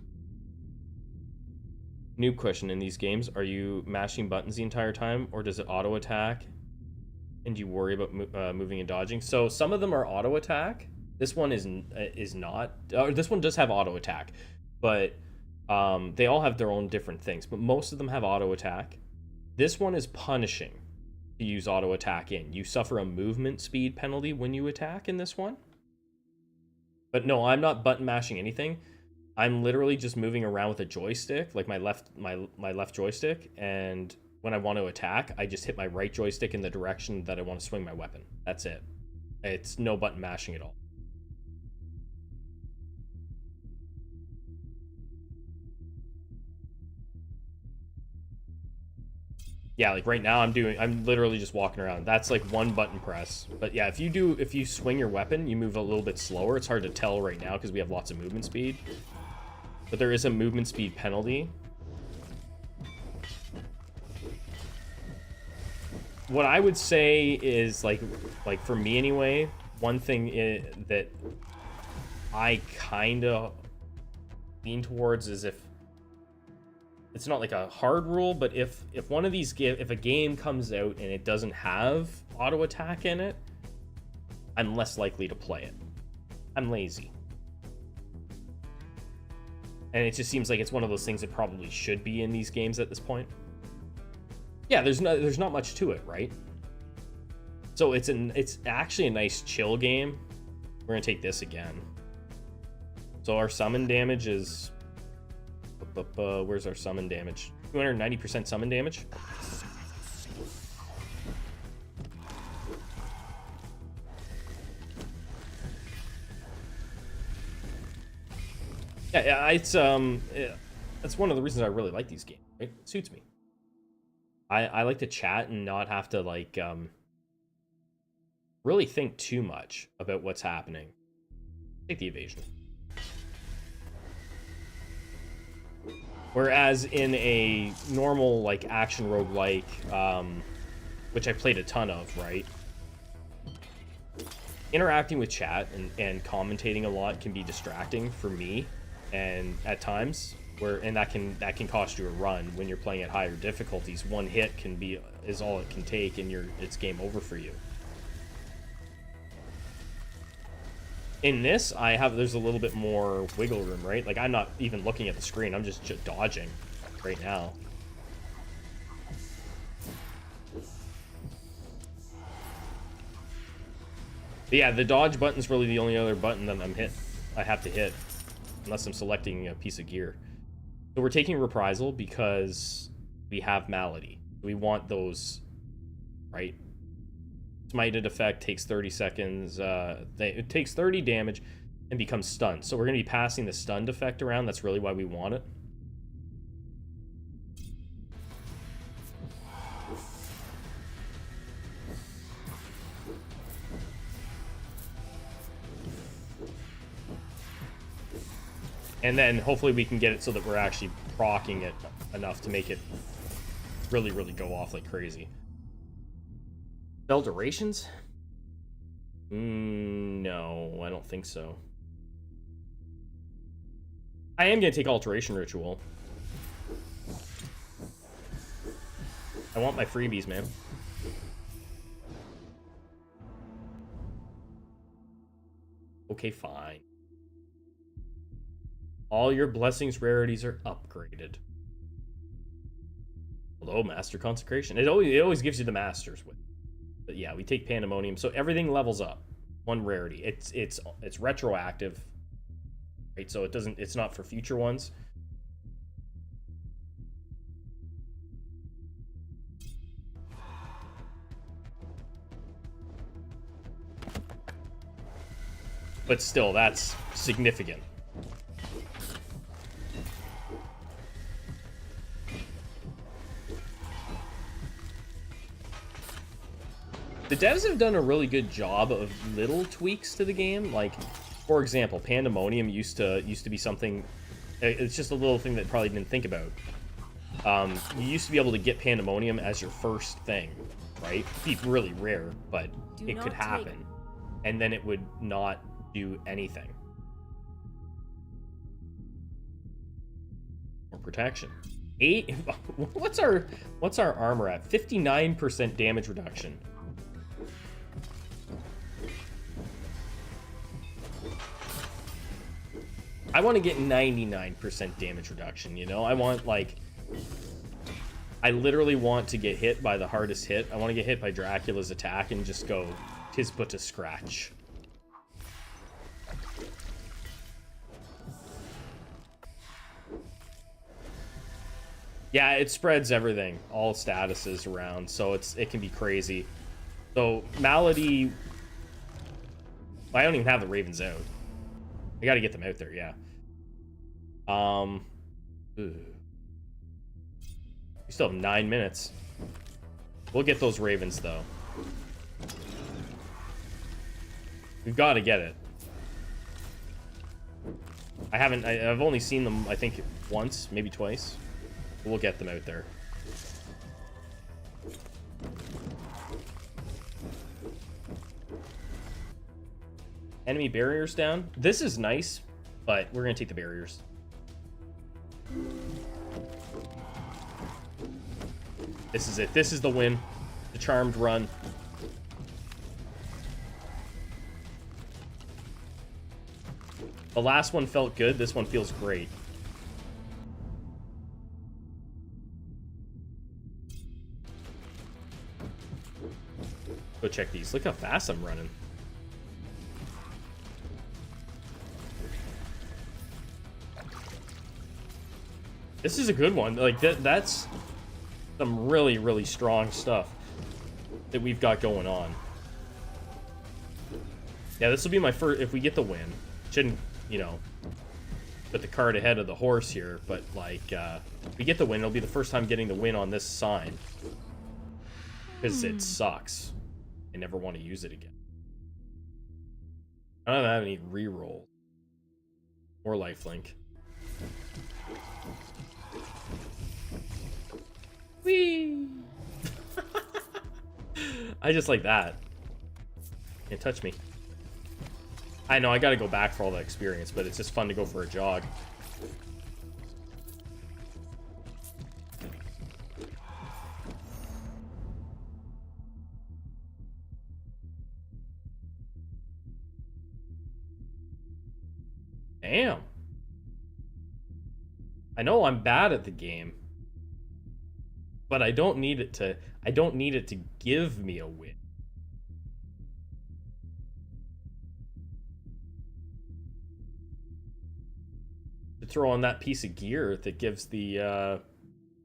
New question: in these games, are you mashing buttons the entire time, or does it auto attack? And you worry about moving and dodging? So some of them are auto attack. This one is not. This one does have auto attack, but they all have their own different things. But most of them have auto attack. This one is punishing to use auto attack in. You suffer a movement speed penalty when you attack in this one. But no, I'm not button mashing anything. I'm literally just moving around with a joystick, like my left joystick, and when I want to attack, I just hit my right joystick in the direction that I want to swing my weapon. That's it. It's no button mashing at all. Yeah, like right now I'm literally just walking around. That's like one button press. But yeah, if you swing your weapon, you move a little bit slower. It's hard to tell right now because we have lots of movement speed. But there is a movement speed penalty. What I would say is like for me anyway, one thing that I kind of lean towards is if it's not like a hard rule, but if one of these if a game comes out and it doesn't have auto attack in it, I'm less likely to play it. I'm lazy. And it just seems like it's one of those things that probably should be in these games at this point. Yeah, there's not much to it, right? So it's actually a nice chill game. We're gonna take this again. So our summon damage is where's our summon damage? 290% summon damage. Yeah, it's that's one of the reasons I really like these games. Right? It suits me. I like to chat and not have to like really think too much about what's happening. Take the evasion. Whereas in a normal like action roguelike, which I played a ton of, right? Interacting with chat and commentating a lot can be distracting for me, and at times that can cost you a run when you're playing at higher difficulties. One hit is all it can take, and it's game over for you. In this, there's a little bit more wiggle room, right? Like I'm not even looking at the screen; I'm just dodging right now. But yeah, the dodge button's really the only other button that I have to hit, unless I'm selecting a piece of gear. So we're taking reprisal because we have malady. We want those, right? Smited effect takes 30 seconds. It takes 30 damage and becomes stunned. So we're going to be passing the stunned effect around. That's really why we want it. And then hopefully we can get it so that we're actually proccing it enough to make it really, really go off like crazy. Spell durations? No, I don't think so. I am going to take Alteration Ritual. I want my freebies, man. Okay, fine. All your blessings rarities are upgraded. Hello, Master Consecration. It always gives you the masters with. But yeah, we take Pandemonium, so everything levels up. One rarity. It's retroactive, right? So it's not for future ones. But still, that's significant. The devs have done a really good job of little tweaks to the game. Like, for example, Pandemonium used to be something It's just a little thing that I probably didn't think about. You used to be able to get pandemonium as your first thing, right? It'd be really rare, but it could happen. And then it would not do anything. More protection. 8. What's our armor at? 59% damage reduction. I want to get 99% damage reduction, you know? I want, like... I literally want to get hit by the hardest hit. I want to get hit by Dracula's attack and just go, 'tis but a scratch. Yeah, it spreads everything, all statuses around, so it can be crazy. So, Malady... I don't even have the Ravens out. I gotta get them out there, yeah. We still have 9 minutes. We'll get those Ravens, though. We've got to get it. I've only seen them, I think, once, maybe twice. But we'll get them out there. Enemy barriers down. This is nice, but we're gonna take the barriers. This is it. This is the win. The charmed run. The last one felt good. This one feels great. Go check these. Look how fast I'm running. This is a good one. Like, that's some really, really strong stuff that we've got going on. Yeah, this will be my first... If we get the win, shouldn't, you know, put the cart ahead of the horse here, but, like, if we get the win, it'll be the first time getting the win on this sign. Because it sucks. I never want to use it again. I don't have any reroll or lifelink. Whee! I just like that. Can't touch me. I know I gotta go back for all the experience, but it's just fun to go for a jog. Damn. I know I'm bad at the game, but I don't need it to give me a win. To throw on that piece of gear that gives the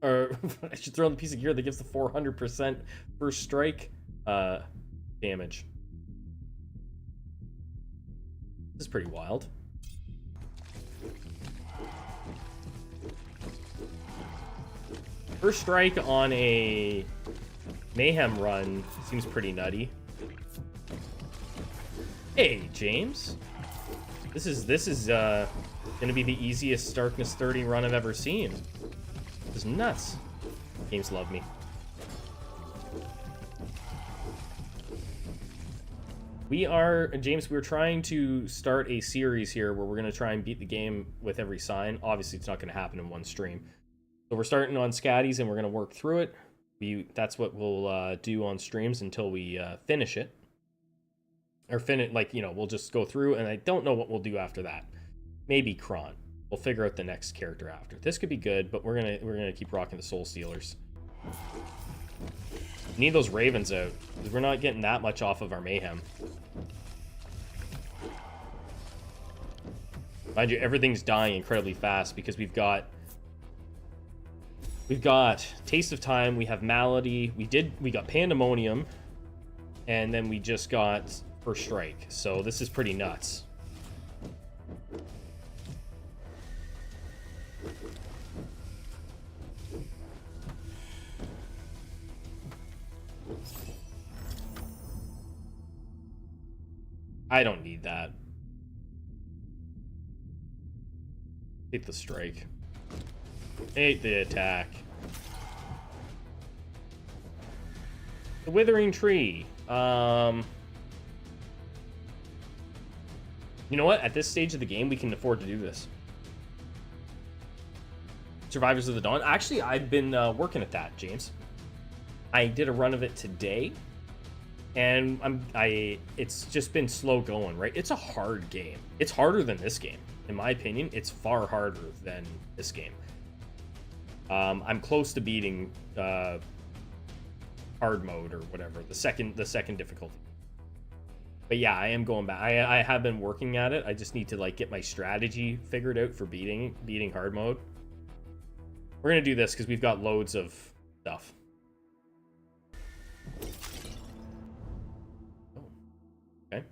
or I should throw on the piece of gear that gives the 400% first strike damage. This is pretty wild. First strike on a mayhem run seems pretty nutty. Hey, James. This is gonna be the easiest Darkness 30 run I've ever seen. This is nuts. Games love me. James, we're trying to start a series here where we're gonna try and beat the game with every sign. Obviously, it's not gonna happen in one stream. So we're starting on Scatties and we're going to work through it. That's what we'll do on streams until we finish it. Or we'll just go through, and I don't know what we'll do after that. Maybe Kron. We'll figure out the next character after. This could be good, but we're gonna keep rocking the Soul Stealers. Need those Ravens out, because we're not getting that much off of our Mayhem. Mind you, everything's dying incredibly fast because we've got Taste of Time, we have Malady, we got Pandemonium, and then we just got First Strike. So this is pretty nuts. I don't need that. Hate the strike. Hate the attack. The withering tree. You know what? At this stage of the game, we can afford to do this. Survivors of the Dawn. Actually, I've been working at that, James. I did a run of it today, and it's just been slow going, right? It's a hard game. It's harder than this game. In my opinion, it's far harder than this game. I'm close to beating hard mode or whatever, the second difficulty. But yeah, I am going back. I have been working at it. I just need to like get my strategy figured out for beating hard mode. We're gonna do this because we've got loads of stuff. Oh, okay.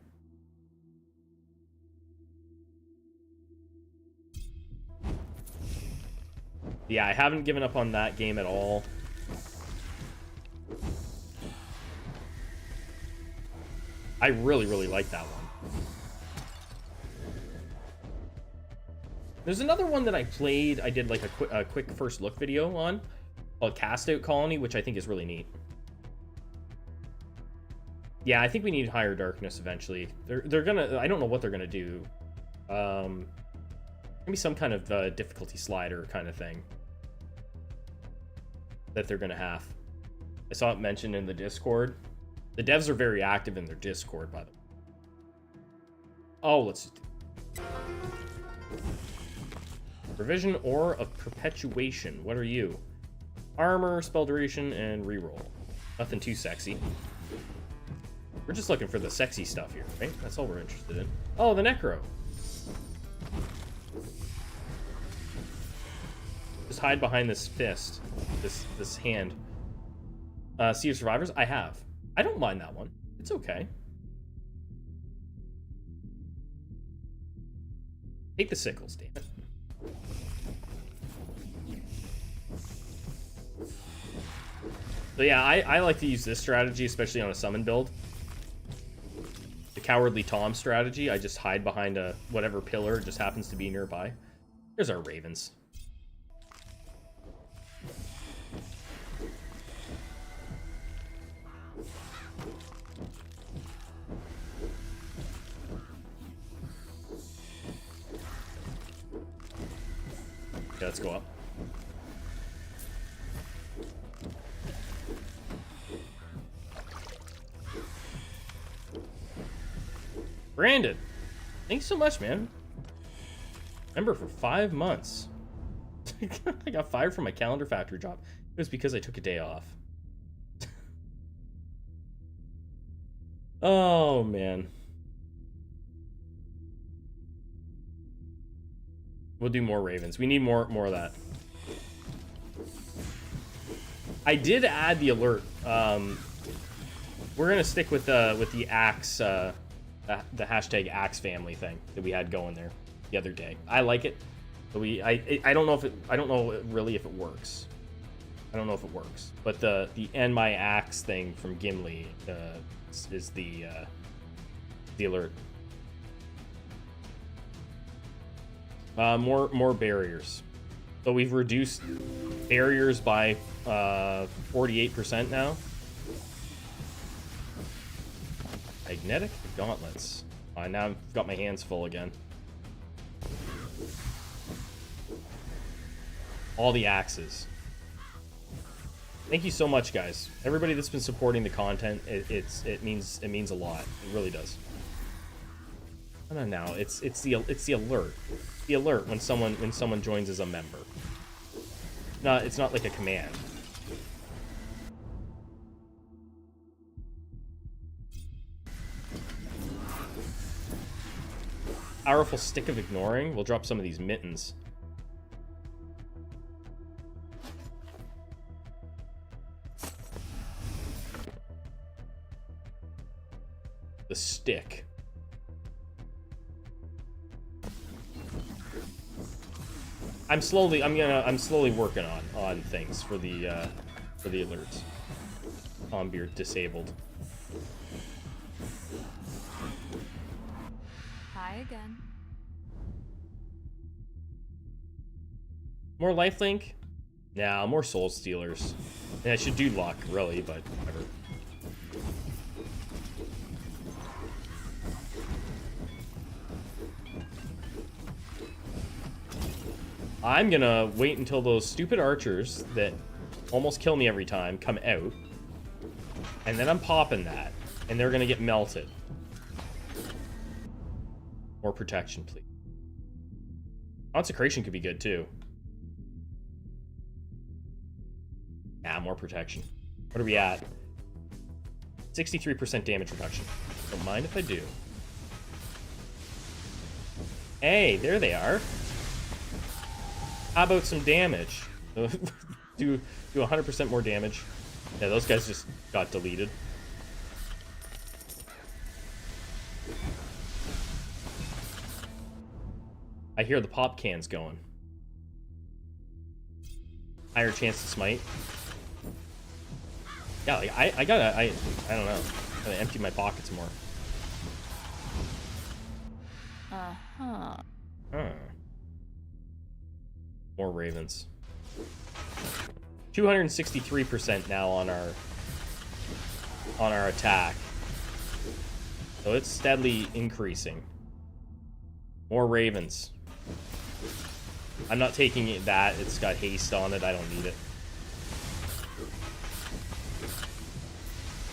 Yeah, I haven't given up on that game at all. I really, really like that one. There's another one that I played. I did like a quick first look video on called Cast Out Colony, which I think is really neat. Yeah, I think we need higher darkness eventually. They're gonna. I don't know what they're gonna do. Maybe some kind of difficulty slider kind of thing that they're gonna have. I saw it mentioned in the Discord. The devs are very active in their Discord, by the way. Oh, let's do Provision or of Perpetuation. What are you? Armor, spell duration, and reroll. Nothing too sexy. We're just looking for the sexy stuff here, right? That's all we're interested in. Oh, the Necro. Just hide behind this fist. This hand. Sea of Survivors? I have. I don't mind that one. It's okay. Take the sickles, damn it. So yeah, I like to use this strategy, especially on a summon build. The Cowardly Tom strategy. I just hide behind a whatever pillar just happens to be nearby. Here's our ravens. Okay, let's go up. Branded, thanks so much, man. Member for 5 months. I got fired from my calendar factory job. It was because I took a day off. Oh, man. We'll do more ravens. We need more of that. I did add the alert. We're gonna stick with the axe, the hashtag axe family thing that we had going there the other day. I like it. But I don't know if I don't know really if it works. I don't know if it works. But the end my axe thing from Gimli is the alert. More barriers. So we've reduced barriers by 48% now. Magnetic gauntlets. Now I've got my hands full again. All the axes. Thank you so much, guys. Everybody that's been supporting the content, it means a lot. It really does. No, now it's the alert. The alert when someone joins as a member. No, it's not like a command. Powerful stick of ignoring. We'll drop some of these mittens. The stick. I'm slowly working on things for the alerts. Beard disabled.
Hi again.
More lifelink? Nah, more soul stealers. And I should do luck, really, but whatever. I'm gonna wait until those stupid archers that almost kill me every time come out. And then I'm popping that. And they're gonna get melted. More protection, please. Consecration could be good, too. Yeah, more protection. What are we at? 63% damage reduction. Don't mind if I do. Hey, there they are. How about some damage? do 100% more damage. Yeah, those guys just got deleted. I hear the pop cans going. Higher chance to smite. Yeah, like I don't know. Gotta empty my pockets more.
Uh-huh.
Huh. More ravens. 263% now on our attack. So it's steadily increasing. More ravens. I'm not taking it that. It's got haste on it. I don't need it.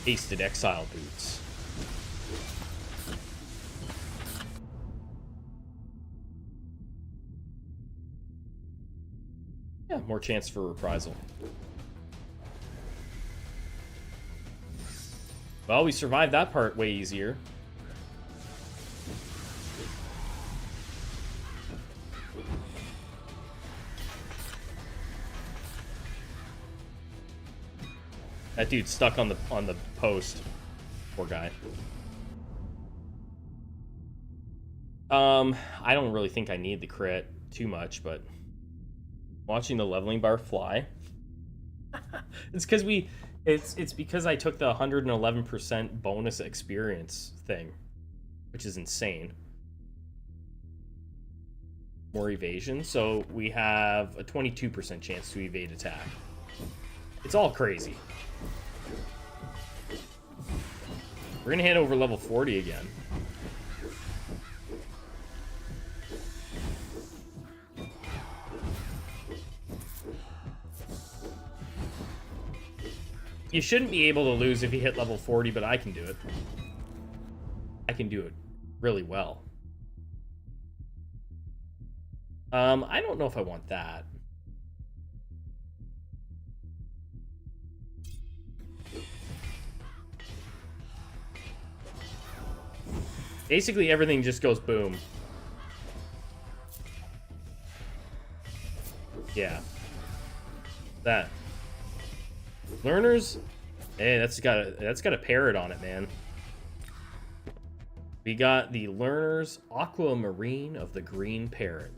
Hasted exile boots. Yeah, more chance for reprisal. Well, we survived that part way easier. That dude's stuck on the post. Poor guy. I don't really think I need the crit too much, but watching the leveling bar fly. It's because it's because I took the 111% bonus experience thing, which is insane. More evasion, so we have a 22% chance to evade attack. It's all crazy. We're gonna hit over level 40 again. You shouldn't be able to lose if you hit level 40, but I can do it. I can do it really well. I don't know if I want that. Basically, everything just goes boom. Yeah. That. Learners? Hey, that's got a parrot on it, man. We got the Learners Aquamarine of the Green Parrot.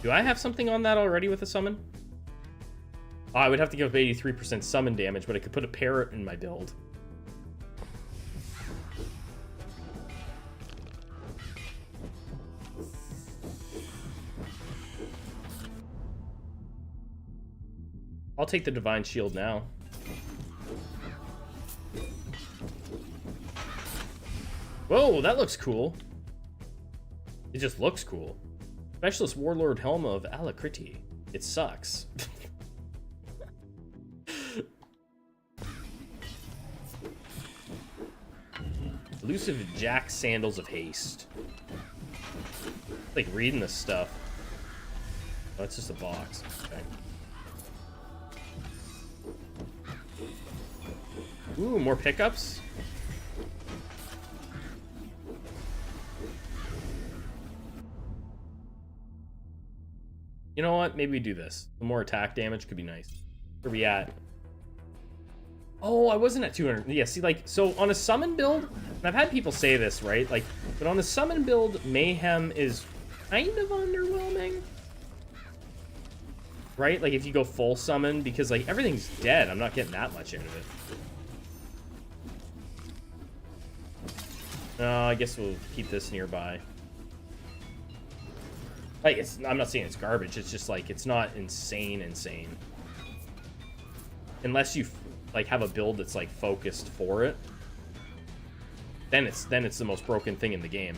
Do I have something on that already with a summon? Oh, I would have to give up 83% summon damage, but I could put a parrot in my build. I'll take the Divine Shield now. Whoa, that looks cool. It just looks cool. Specialist Warlord Helm of Alacrity. It sucks. Elusive Jack Sandals of Haste. It's like reading this stuff. Oh, it's just a box. Okay. Ooh, more pickups? You know what? Maybe we do this. The more attack damage could be nice. Where we at? Oh, I wasn't at 200. Yeah, see, like, so on a summon build, and I've had people say this, right? Like, but on a summon build, Mayhem is kind of underwhelming. Right? Like, if you go full summon, because, like, everything's dead. I'm not getting that much out of it. I guess we'll keep this nearby. Like, I'm not saying it's garbage. It's just like it's not insane. Unless you like have a build that's like focused for it, then it's the most broken thing in the game.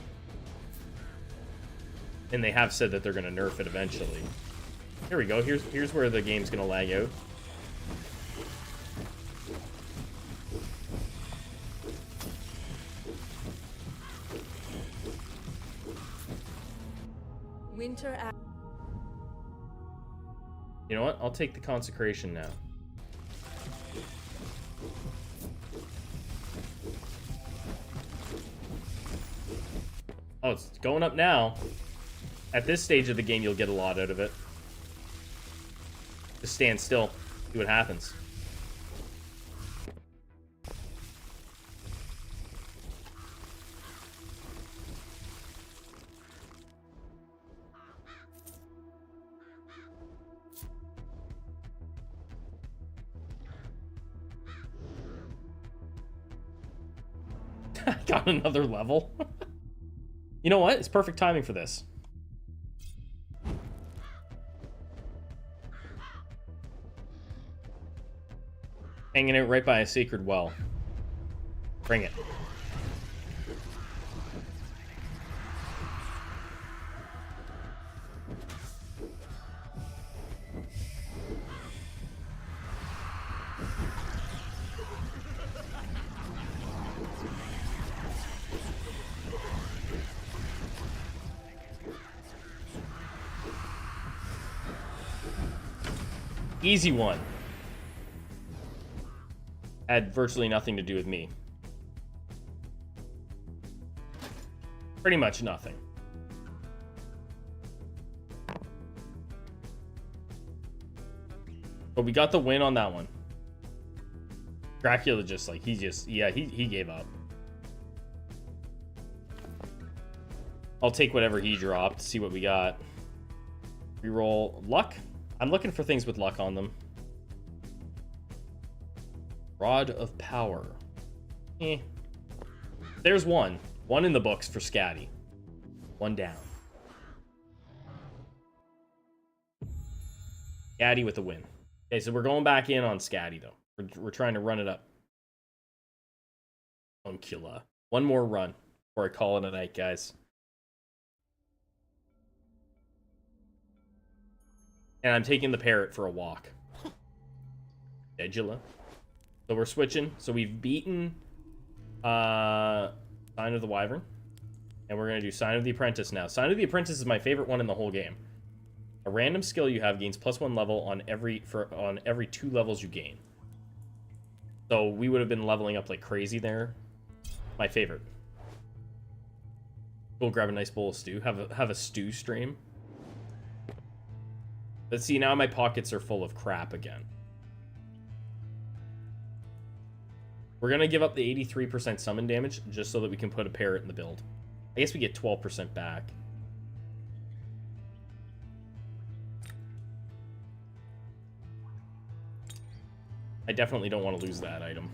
And they have said that they're going to nerf it eventually. Here we go. Here's where the game's going to lag out.
Winter.
You know what? I'll take the consecration now. Oh, it's going up now. At this stage of the game, you'll get a lot out of it. Just stand still. See what happens. Got another level. You know what? It's perfect timing for this. Hanging out right by a sacred well. Bring it. Easy one. Had virtually nothing to do with me. Pretty much nothing. But we got the win on that one. Dracula just like, he gave up. I'll take whatever he dropped, see what we got. Reroll luck. I'm looking for things with luck on them. Rod of Power. There's one. One in the books for Scatty. One down. Scatty with a win. Okay, so we're going back in on Scatty, though. We're trying to run it up. Uncula. One more run before I call it a night, guys. And I'm taking the parrot for a walk. Edula. So we're switching. So we've beaten Sign of the Wyvern. And we're going to do Sign of the Apprentice now. Sign of the Apprentice is my favorite one in the whole game. A random skill you have gains +1 level on every 2 levels you gain. So we would have been leveling up like crazy there. My favorite. We'll grab a nice bowl of stew. Have a stew stream. But see, now my pockets are full of crap again. We're going to give up the 83% summon damage just so that we can put a parrot in the build. I guess we get 12% back. I definitely don't want to lose that item.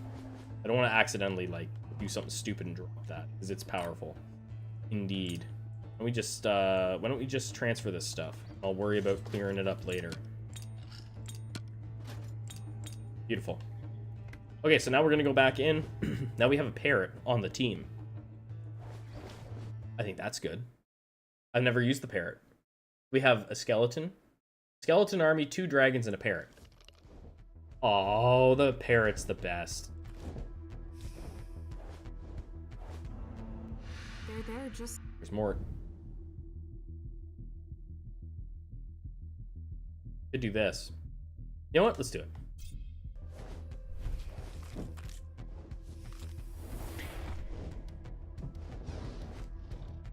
I don't want to accidentally, like, do something stupid and drop that, because it's powerful. Indeed. Why don't we just transfer this stuff? I'll worry about clearing it up later. Beautiful. Okay, so now we're going to go back in. Now we have a parrot on the team. I think that's good. I've never used the parrot. We have a skeleton. Skeleton army, 2 dragons, and a parrot. Oh, the parrot's the best.
They're just...
There's more. Could do this. You know what? Let's do it.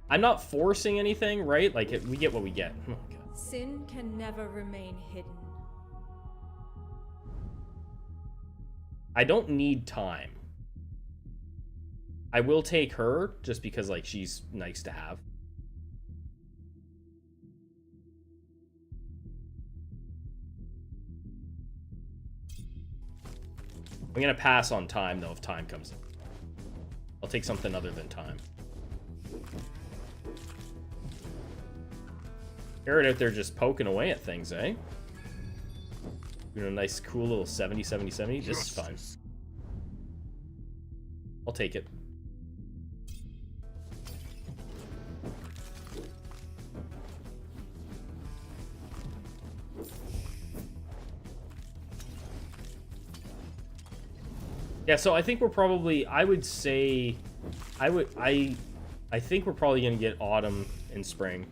I'm not forcing anything, right? Like, we get what we get. Oh, God.
Sin can never remain hidden.
I don't need time. I will take her just because, like, she's nice to have. I'm gonna pass on time, though, if time comes in. I'll take something other than time. Carrot out there just poking away at things, eh? Doing a nice, cool little 70, 70, 70. This is fun. I'll take it. Yeah, so I think we're probably, I would say, I think we're probably going to get autumn and spring.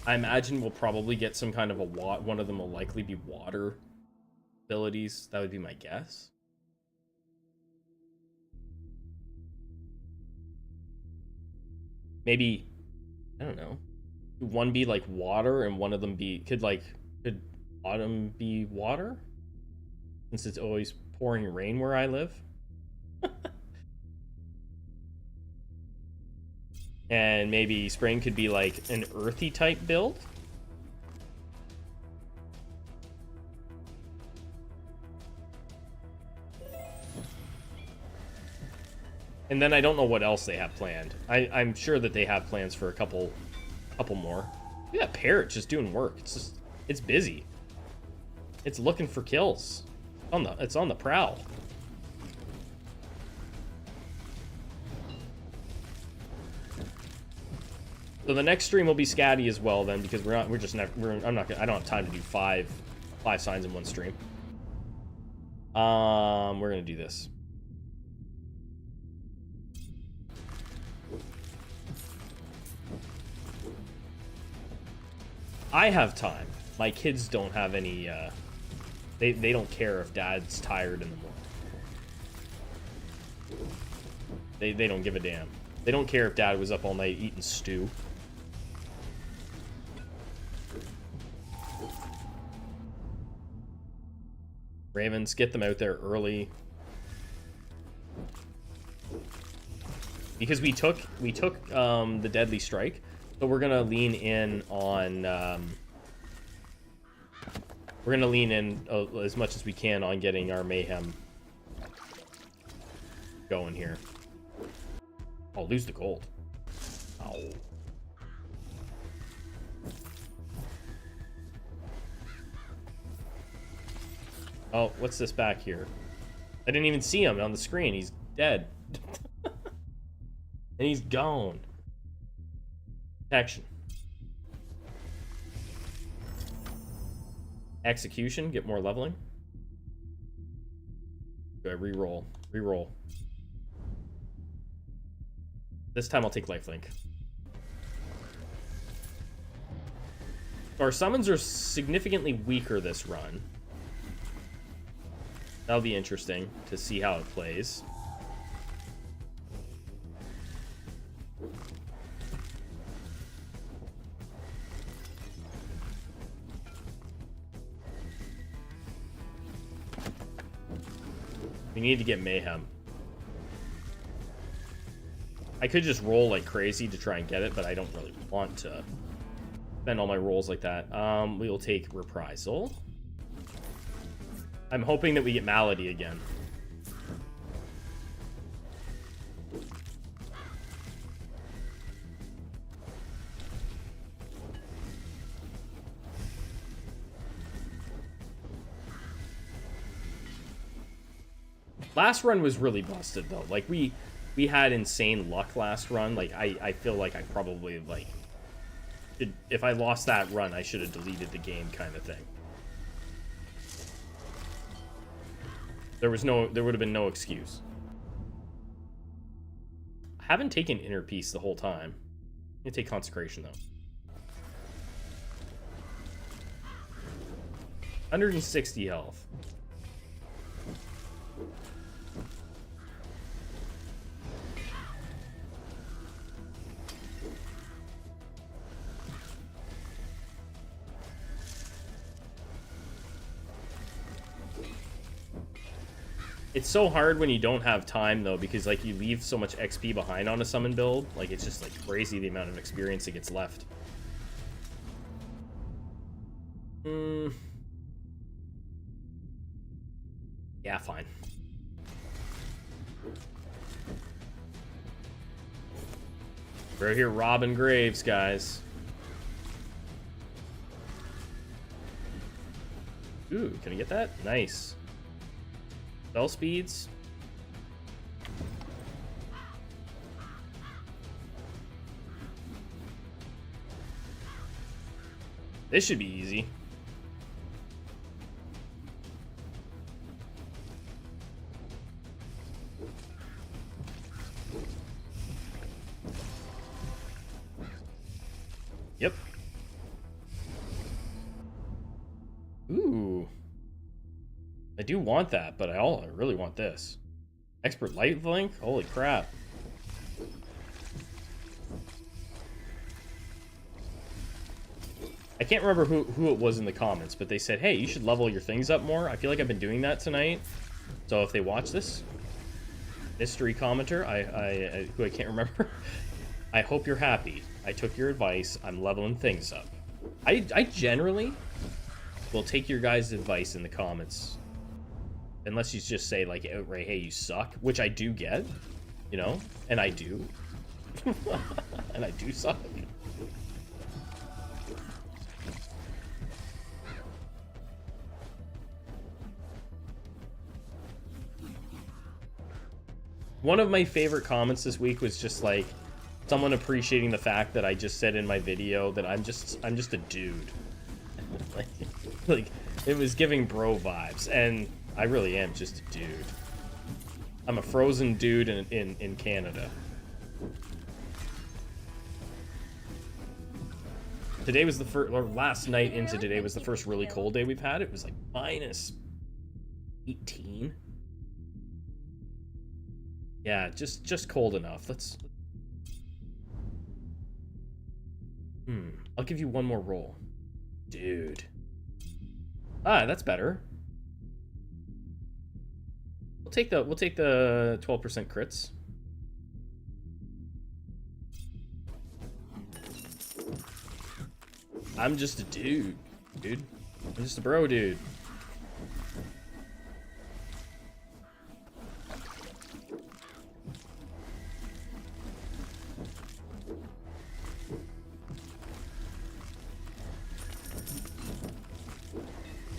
I imagine we'll probably get some kind of a one of them will likely be water abilities. That would be my guess. Maybe, I don't know. Could one be like water and one of them be, could autumn be water? Since it's always pouring rain where I live. And maybe spring could be like an earthy type build. And then I don't know what else they have planned. I'm sure that they have plans for a couple more. Look at that parrot just doing work. It's busy. It's looking for kills. It's on the prowl. So the next stream will be scatty as well then, because I don't have time to do five signs in one stream. We're gonna do this. I have time. My kids don't have any, they don't care if dad's tired in the morning. They don't give a damn. They don't care if dad was up all night eating stew. Ravens, get them out there early. Because we took the deadly strike, so we're gonna lean in on as much as we can on getting our mayhem going here. I'll lose the gold. Ow. Oh, what's this back here? I didn't even see him on the screen. He's dead. And he's gone. Action. Execution, get more leveling. Go reroll. Reroll. This time I'll take lifelink. Our summons are significantly weaker this run. That'll be interesting to see how it plays. We need to get mayhem. I could just roll like crazy to try and get it, but I don't really want to spend all my rolls like that. We will take reprisal. I'm hoping that we get Malady again. Last run was really busted though. Like we had insane luck last run. Like I feel like I probably like if I lost that run, I should have deleted the game kind of thing. There would have been no excuse. I haven't taken Inner Peace the whole time. I'm gonna take Consecration though. 160 health. It's so hard when you don't have time though, because like you leave so much XP behind on a summon build. Like it's just like crazy the amount of experience that gets left. Yeah, fine. We're out here robbing graves, guys. Ooh, can I get that? Nice. Spell speeds. This should be easy. Yep. Ooh. I do want that, but I really want this. Expert light link? Holy crap. I can't remember who it was in the comments, but they said, hey, you should level your things up more. I feel like I've been doing that tonight. So if they watch this, mystery commenter, who I can't remember, I hope you're happy. I took your advice. I'm leveling things up. I generally will take your guys' advice in the comments. Unless you just say, like, outright, hey, you suck. Which I do get, you know? And I do. And I do suck. One of my favorite comments this week was just like someone appreciating the fact that I just said in my video that I'm just a dude. like it was giving bro vibes, and I really am just a dude. I'm a frozen dude in Canada. Today was the first, or last night into today was the first really cold day we've had. It was like minus 18. Yeah, just cold enough. Let's. I'll give you one more roll, dude. Ah, that's better. We'll take the 12% crits. I'm just a dude. I'm just a bro, dude.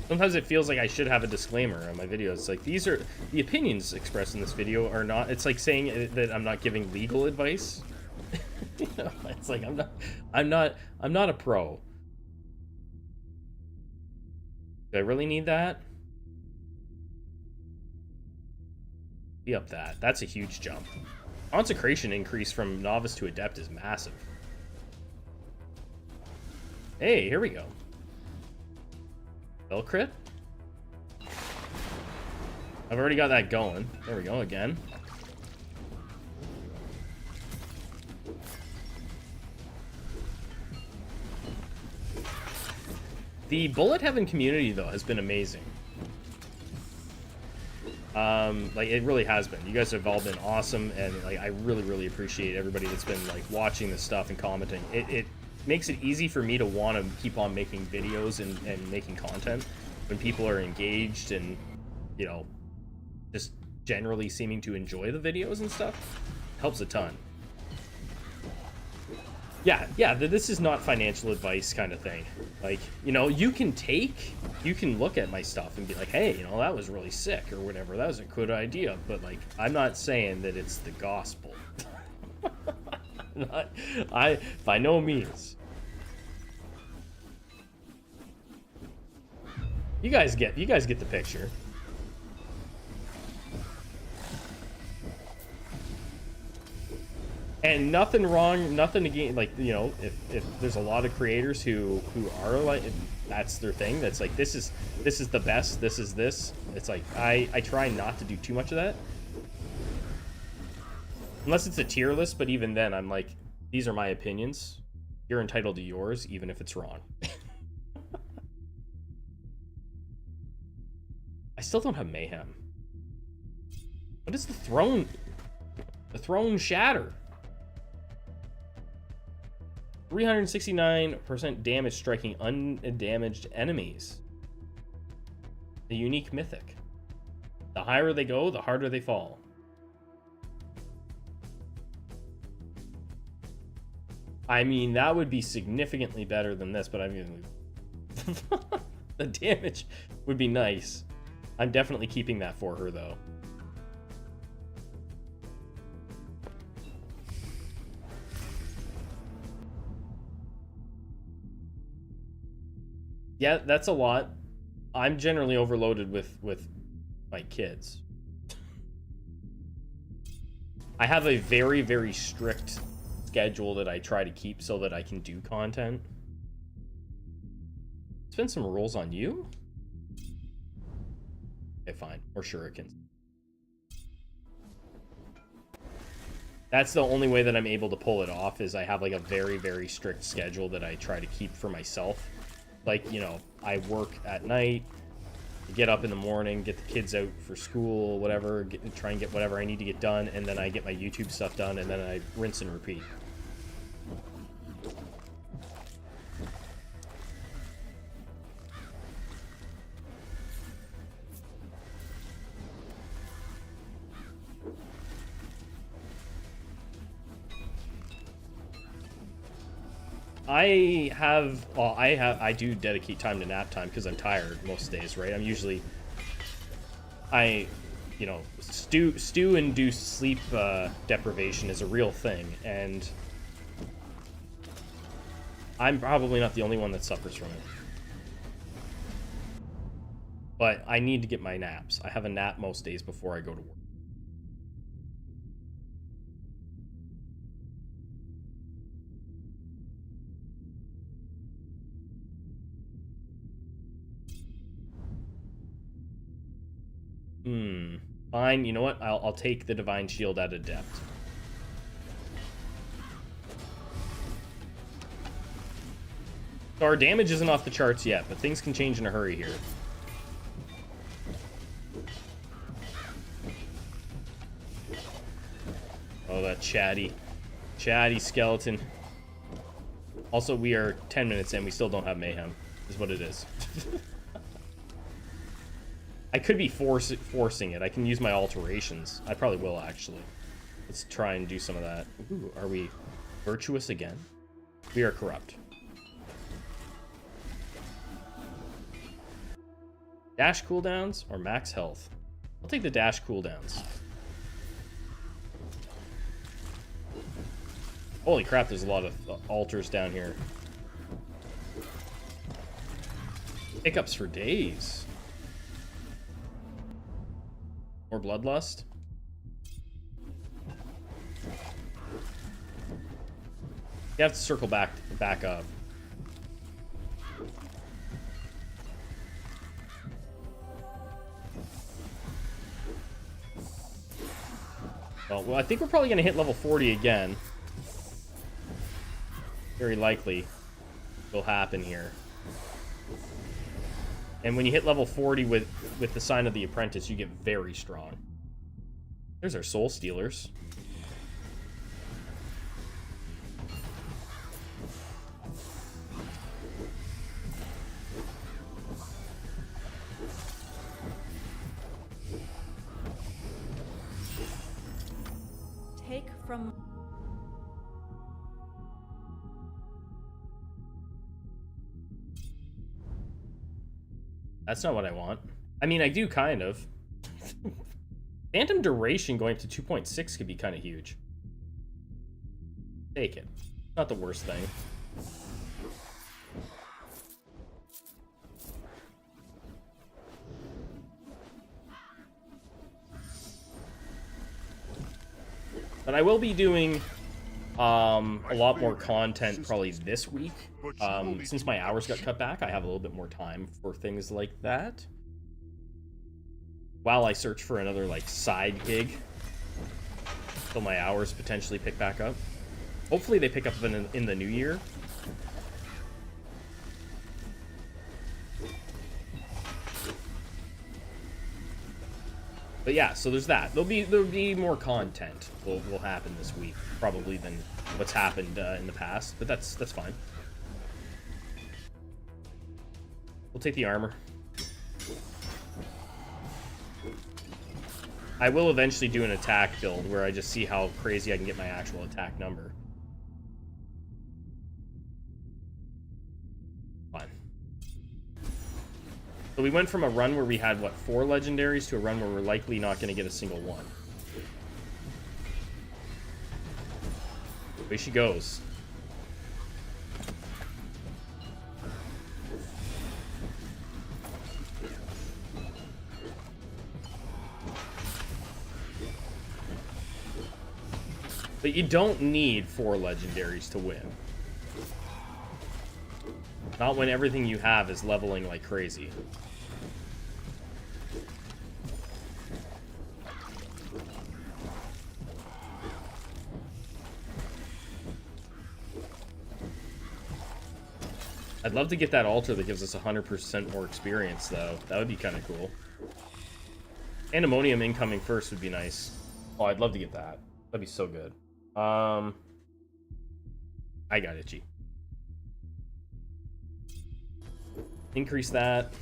Sometimes it feels like I should have a disclaimer on my videos. Like, these are the opinions expressed in this video are not. It's like saying that I'm not giving legal advice. You know, it's like I'm not a pro. Do I really need that? Be up that. That's a huge jump. Consecration increase from novice to adept is massive. Hey, here we go. Spell crit? I've already got that going. There we go again. The Bullet Heaven community, though, has been amazing. Like, it really has been. You guys have all been awesome, and like I really appreciate everybody that's been like watching this stuff and commenting. It makes it easy for me to want to keep on making videos and making content when people are engaged and, you know, just generally seeming to enjoy the videos and stuff. Helps a ton. Yeah, this is not financial advice kind of thing. Like, you know, you can look at my stuff and be like, hey, you know, that was really sick or whatever. That was a good idea. But, like, I'm not saying that it's the gospel. By no means. You guys get the picture. And nothing wrong, nothing against, like, you know, if there's a lot of creators who are like, that's their thing. That's like, this is the best. This is this. It's like I try not to do too much of that. Unless it's a tier list, but even then, I'm like, these are my opinions. You're entitled to yours, even if it's wrong. I still don't have mayhem. What is the throne? The throne shatter. 369% damage striking undamaged enemies. The unique mythic. The higher they go, the harder they fall. I mean, that would be significantly better than this, but I mean, the damage would be nice. I'm definitely keeping that for her, though. Yeah, that's a lot. I'm generally overloaded with my kids. I have a very, very strict schedule that I try to keep so that I can do content. Spend some rolls on you? Okay, fine. Or shurikens. That's the only way that I'm able to pull it off, is I have like a very, very strict schedule that I try to keep for myself. Like, you know, I work at night, get up in the morning, get the kids out for school, whatever, try and get whatever I need to get done, and then I get my YouTube stuff done, and then I rinse and repeat. I do dedicate time to nap time because I'm tired most days, right? I'm usually, you know, stew-induced sleep deprivation is a real thing, and I'm probably not the only one that suffers from it. But I need to get my naps. I have a nap most days before I go to work. Fine, you know what? I'll take the Divine Shield at Adept. So our damage isn't off the charts yet, but things can change in a hurry here. Oh, that chatty skeleton. Also, we are 10 minutes in. We still don't have Mayhem, is what it is. I could be forcing it. I can use my alterations. I probably will, actually. Let's try and do some of that. Ooh, are we virtuous again? We are corrupt. Dash cooldowns or max health? I'll take the dash cooldowns. Holy crap, there's a lot of altars down here. Pickups for days. More bloodlust. You have to circle back up. Well, I think we're probably going to hit level 40 again. Very likely will happen here. And when you hit level 40 with the sign of the apprentice, you get very strong. There's our soul stealers.
Take from...
That's not what I want. I mean, I do kind of. Phantom duration going up to 2.6 could be kind of huge. Take it. Not the worst thing. But I will be doing a lot more content probably this week. Since my hours got cut back, I have a little bit more time for things like that. While I search for another like side gig, till my hours potentially pick back up. Hopefully they pick up in the new year. But yeah, so there's that. There'll be more content will happen this week, probably, than what's happened in the past. But that's fine. We'll take the armor. I will eventually do an attack build where I just see how crazy I can get my actual attack number. So we went from a run where we had, what, 4 legendaries to a run where we're likely not going to get a single one. Away she goes. But you don't need 4 legendaries to win. Not when everything you have is leveling like crazy. I'd love to get that altar that gives us 100% more experience, though. That would be kind of cool. Pandemonium incoming first would be nice. Oh, I'd love to get that. That'd be so good. I got itchy. Increase that.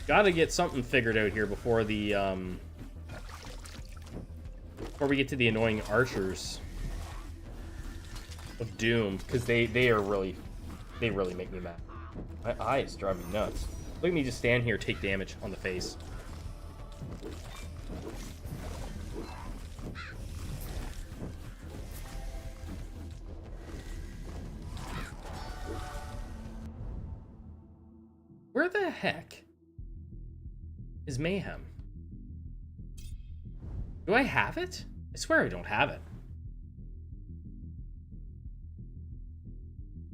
Gotta get something figured out here before the, before we get to the annoying archers of doom, because they really make me mad. My eyes drive me nuts. Look at me just stand here, take damage on the face. Where the heck is Mayhem? Do I have it? I swear I don't have it.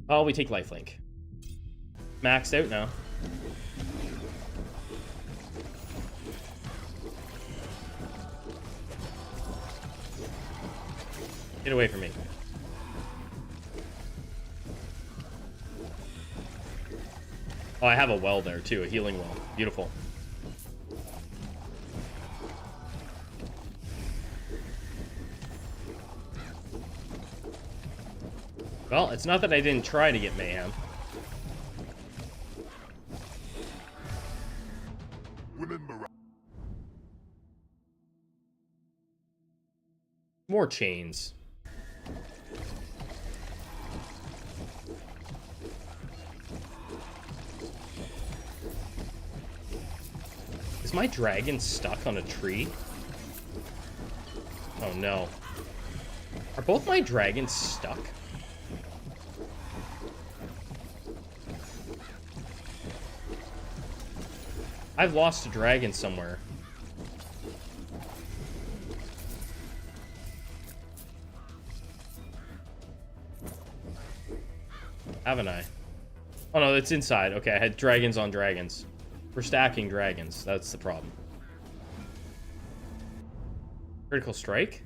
Oh, we take lifelink. Maxed out now. Get away from me. Oh, I have a well there too, a healing well. Beautiful. Well, it's not that I didn't try to get Mayhem.
Remember,
More chains. Is my dragon stuck on a tree? Oh no. Are both my dragons stuck? I've lost a dragon somewhere. Haven't I? Oh no, it's inside. Okay, I had dragons on dragons. We're stacking dragons. That's the problem. Critical strike?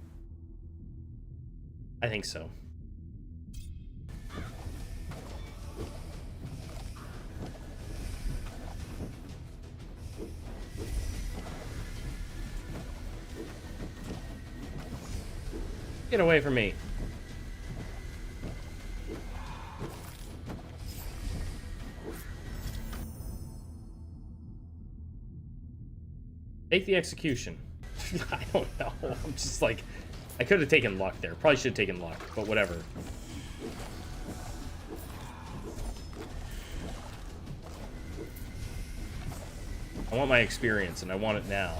I think so. Get away from me. Take the execution. I don't know. I'm just like, I could have taken luck there. Probably should have taken luck, but whatever. I want my experience, and I want it now.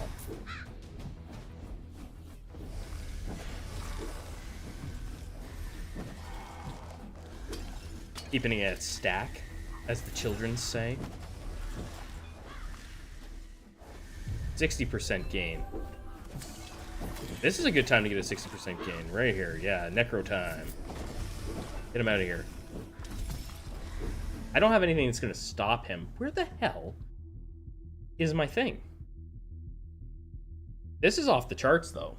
Keeping it at stack, as the children say. 60% gain. This is a good time to get a 60% gain. Right here. Yeah, necro time. Get him out of here. I don't have anything that's going to stop him. Where the hell is my thing? This is off the charts, though.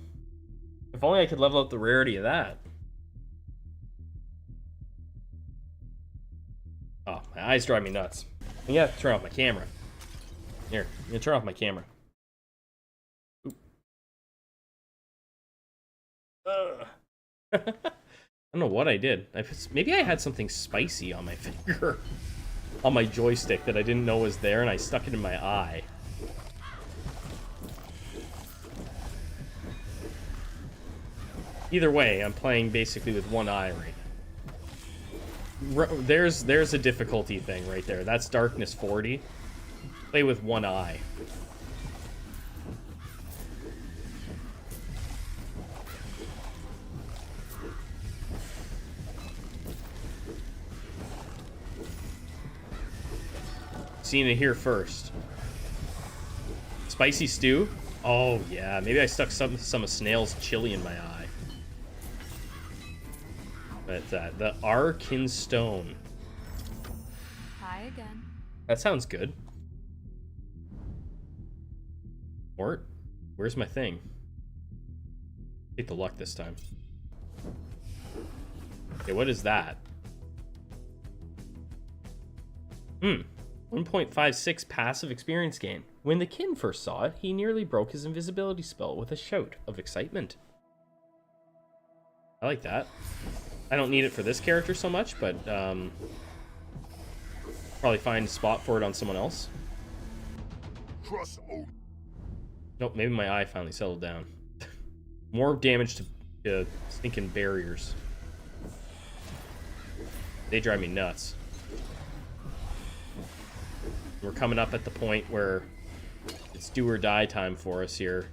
If only I could level up the rarity of that. Oh, my eyes drive me nuts. I'm gonna have to turn off my camera. Here, I'm gonna turn off my camera. I don't know what I did. Maybe I had something spicy on my finger. On my joystick that I didn't know was there, and I stuck it in my eye. Either way, I'm playing basically with one eye right now. there's a difficulty thing right there. That's darkness 40. Play with one eye. Seen it here first. Spicy stew? Oh yeah, maybe I stuck some of Snail's chili in my eye. But the Arkin Stone.
Hi again.
That sounds good. Mort, where's my thing? Take the luck this time. Okay, what is that? 1.56 passive experience gain. When the kin first saw it, he nearly broke his invisibility spell with a shout of excitement. I like that. I don't need it for this character so much, but probably find a spot for it on someone else.
Trust Odin.
Nope, maybe my eye finally settled down. More damage to stinking barriers. They drive me nuts. We're coming up at the point where it's do or die time for us here.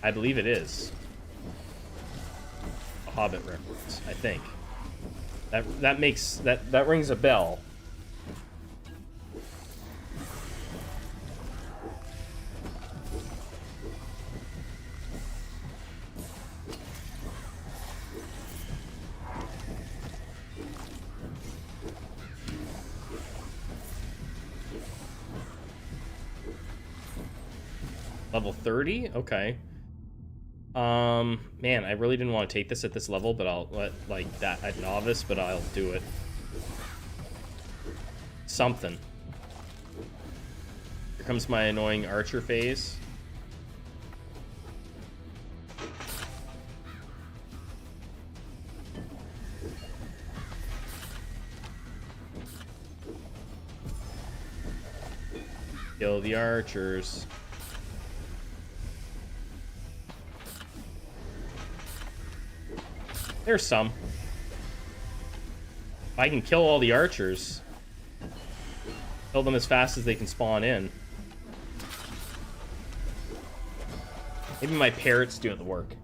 I believe it is a Hobbit reference, I think. That rings a bell. Level 30? Okay. Man, I really didn't want to take this at this level, but I'll let, like, that at novice, but I'll do it. Something. Here comes my annoying archer phase. Kill the archers. There's some. If I can kill all the archers, kill them as fast as they can spawn in. Maybe my parrot's doing the work.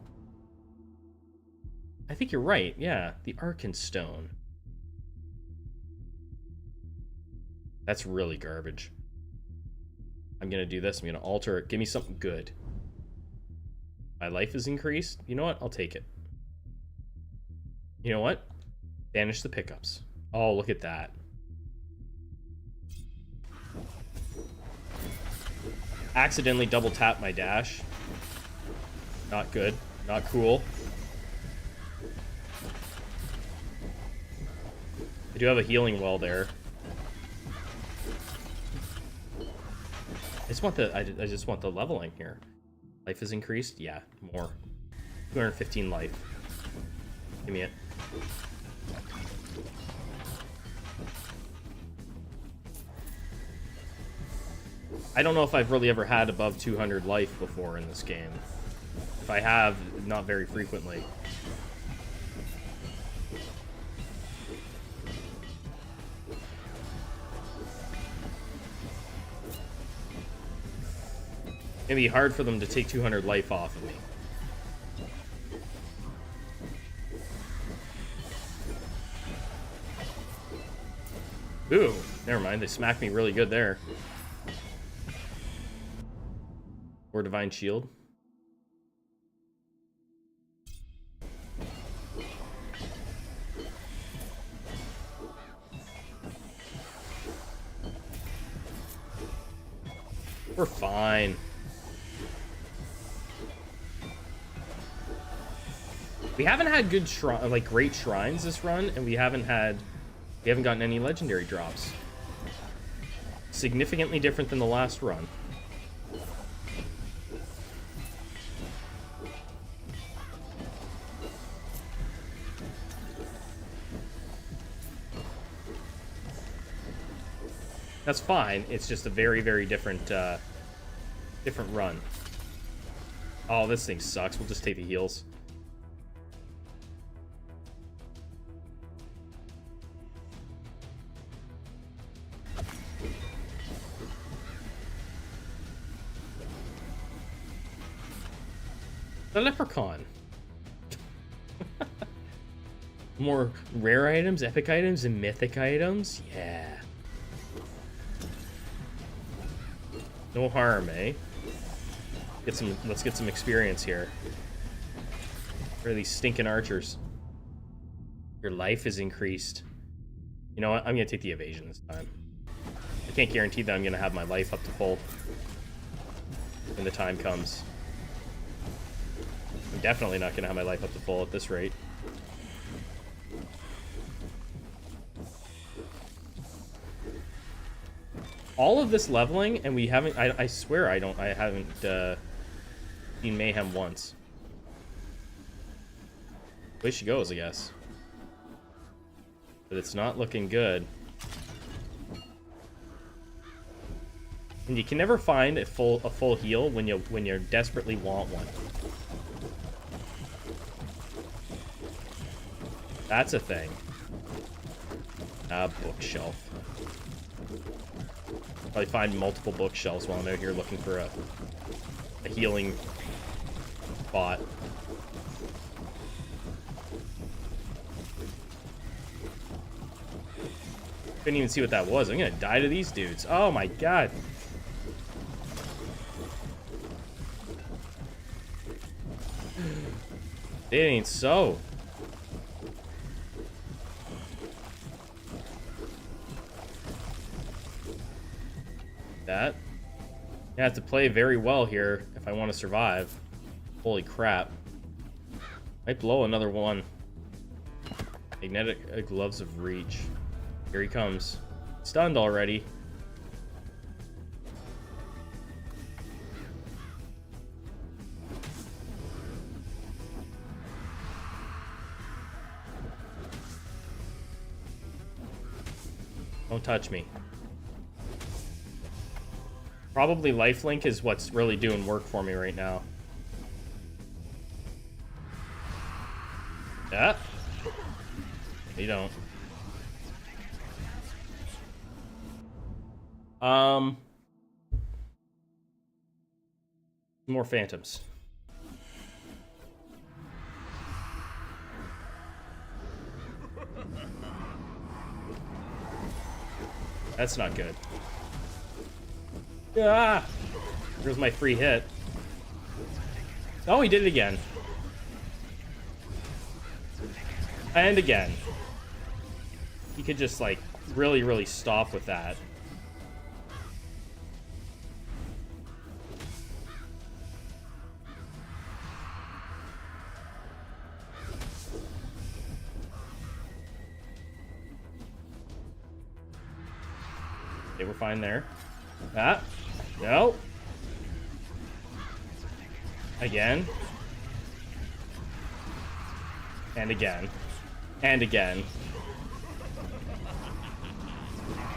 I think you're right, yeah. The Arkin Stone. That's really garbage. I'm gonna do this. I'm gonna alter it. Give me something good. My life is increased. You know what? I'll take it. You know what? Banish the pickups. Oh, look at that. Accidentally double tap my dash. Not good. Not cool. I do have a healing well there. I just want the leveling here. Life is increased? Yeah, more. 215 life. Give me it. I don't know if I've really ever had above 200 life before in this game. If I have, not very frequently. It'd be hard for them to take 200 life off of me. Ooh, never mind. They smacked me really good there. Or Divine Shield. We're fine. We haven't had good great shrines this run, and we haven't gotten any legendary drops. Significantly different than the last run. That's fine. It's just a very, very different run. Oh, this thing sucks. We'll just take the heals. A leprechaun. More rare items, epic items, and mythic items. Yeah. No harm, eh? Let's get some experience here. Where are these stinking archers? Your life is increased. You know what? I'm gonna take the evasion this time. I can't guarantee that I'm gonna have my life up to full when the time comes. I'm definitely not gonna have my life up to full at this rate. All of this leveling, and we haven't. I swear I haven't seen Mayhem once. Way she goes, I guess. But it's not looking good. And you can never find a full heal when you desperately want one. That's a thing. Bookshelf. Probably find multiple bookshelves while I'm out here looking for a healing spot. Couldn't even see what that was. I'm gonna die to these dudes. Oh my god. It ain't so. That. I have to play very well here if I want to survive. Holy crap. Might blow another one. Magnetic gloves of reach. Here he comes. Stunned already. Don't touch me. Probably lifelink is what's really doing work for me right now. Yeah. You don't. More phantoms. That's not good. Ah! There's my free hit. Oh, he did it again. And again. He could just, like, really, really stop with that. Okay, we're fine there. Ah. No. Again. And again. And again.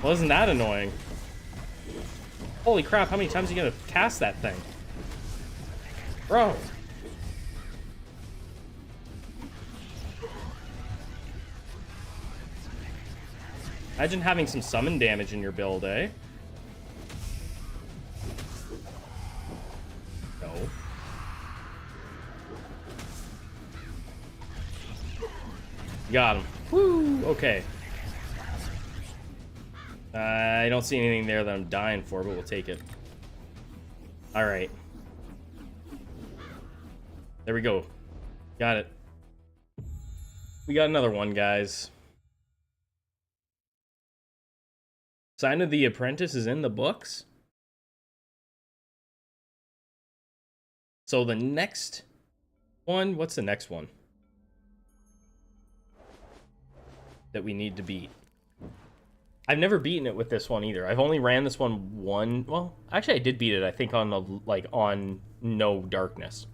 Well, isn't that annoying? Holy crap, how many times are you gonna cast that thing? Bro. Imagine having some summon damage in your build, eh? No. Got him. Woo! Okay. I don't see anything there that I'm dying for, but we'll take it. Alright. There we go. Got it. We got another one, guys. Sign of the Apprentice is in the books. So the next one, what's the next one that we need to beat? I've never beaten it with this one either. I've only ran this one. Well, actually I did beat it, I think, on the, like, on no darkness.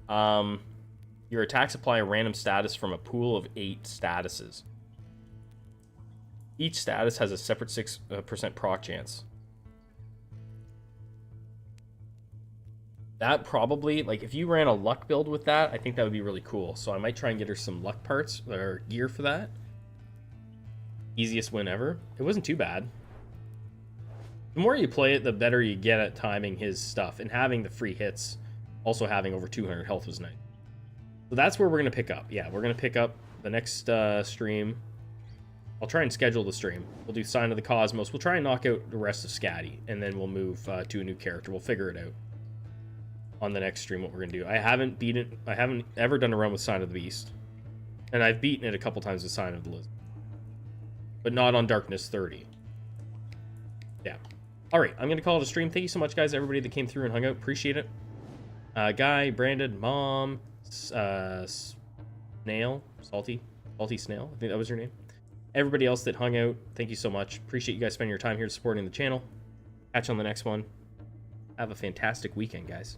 Your attacks apply a random status from a pool of 8 statuses. Each status has a separate 6% proc chance. That probably, like, if you ran a luck build with that, I think that would be really cool. So I might try and get her some luck parts or gear for that. Easiest win ever. It wasn't too bad. The more you play it, the better you get at timing his stuff. And having the free hits Also having over 200 health was nice. So that's where we're going to pick up. Yeah, we're going to pick up the next stream. I'll try and schedule the stream. We'll do Sign of the Cosmos. We'll try and knock out the rest of Scatty, and then we'll move to a new character. We'll figure it out on the next stream what we're going to do. I haven't ever done a run with Sign of the Beast. And I've beaten it a couple times with Sign of the Lizard. But not on Darkness 30. Yeah. Alright, I'm going to call it a stream. Thank you so much, guys, everybody that came through and hung out. Appreciate it. Guy, Branded, Mom, Snail, Salty Snail, I think that was your name. Everybody else that hung out, thank you so much. Appreciate you guys spending your time here supporting the channel. Catch you on the next one. Have a fantastic weekend, guys.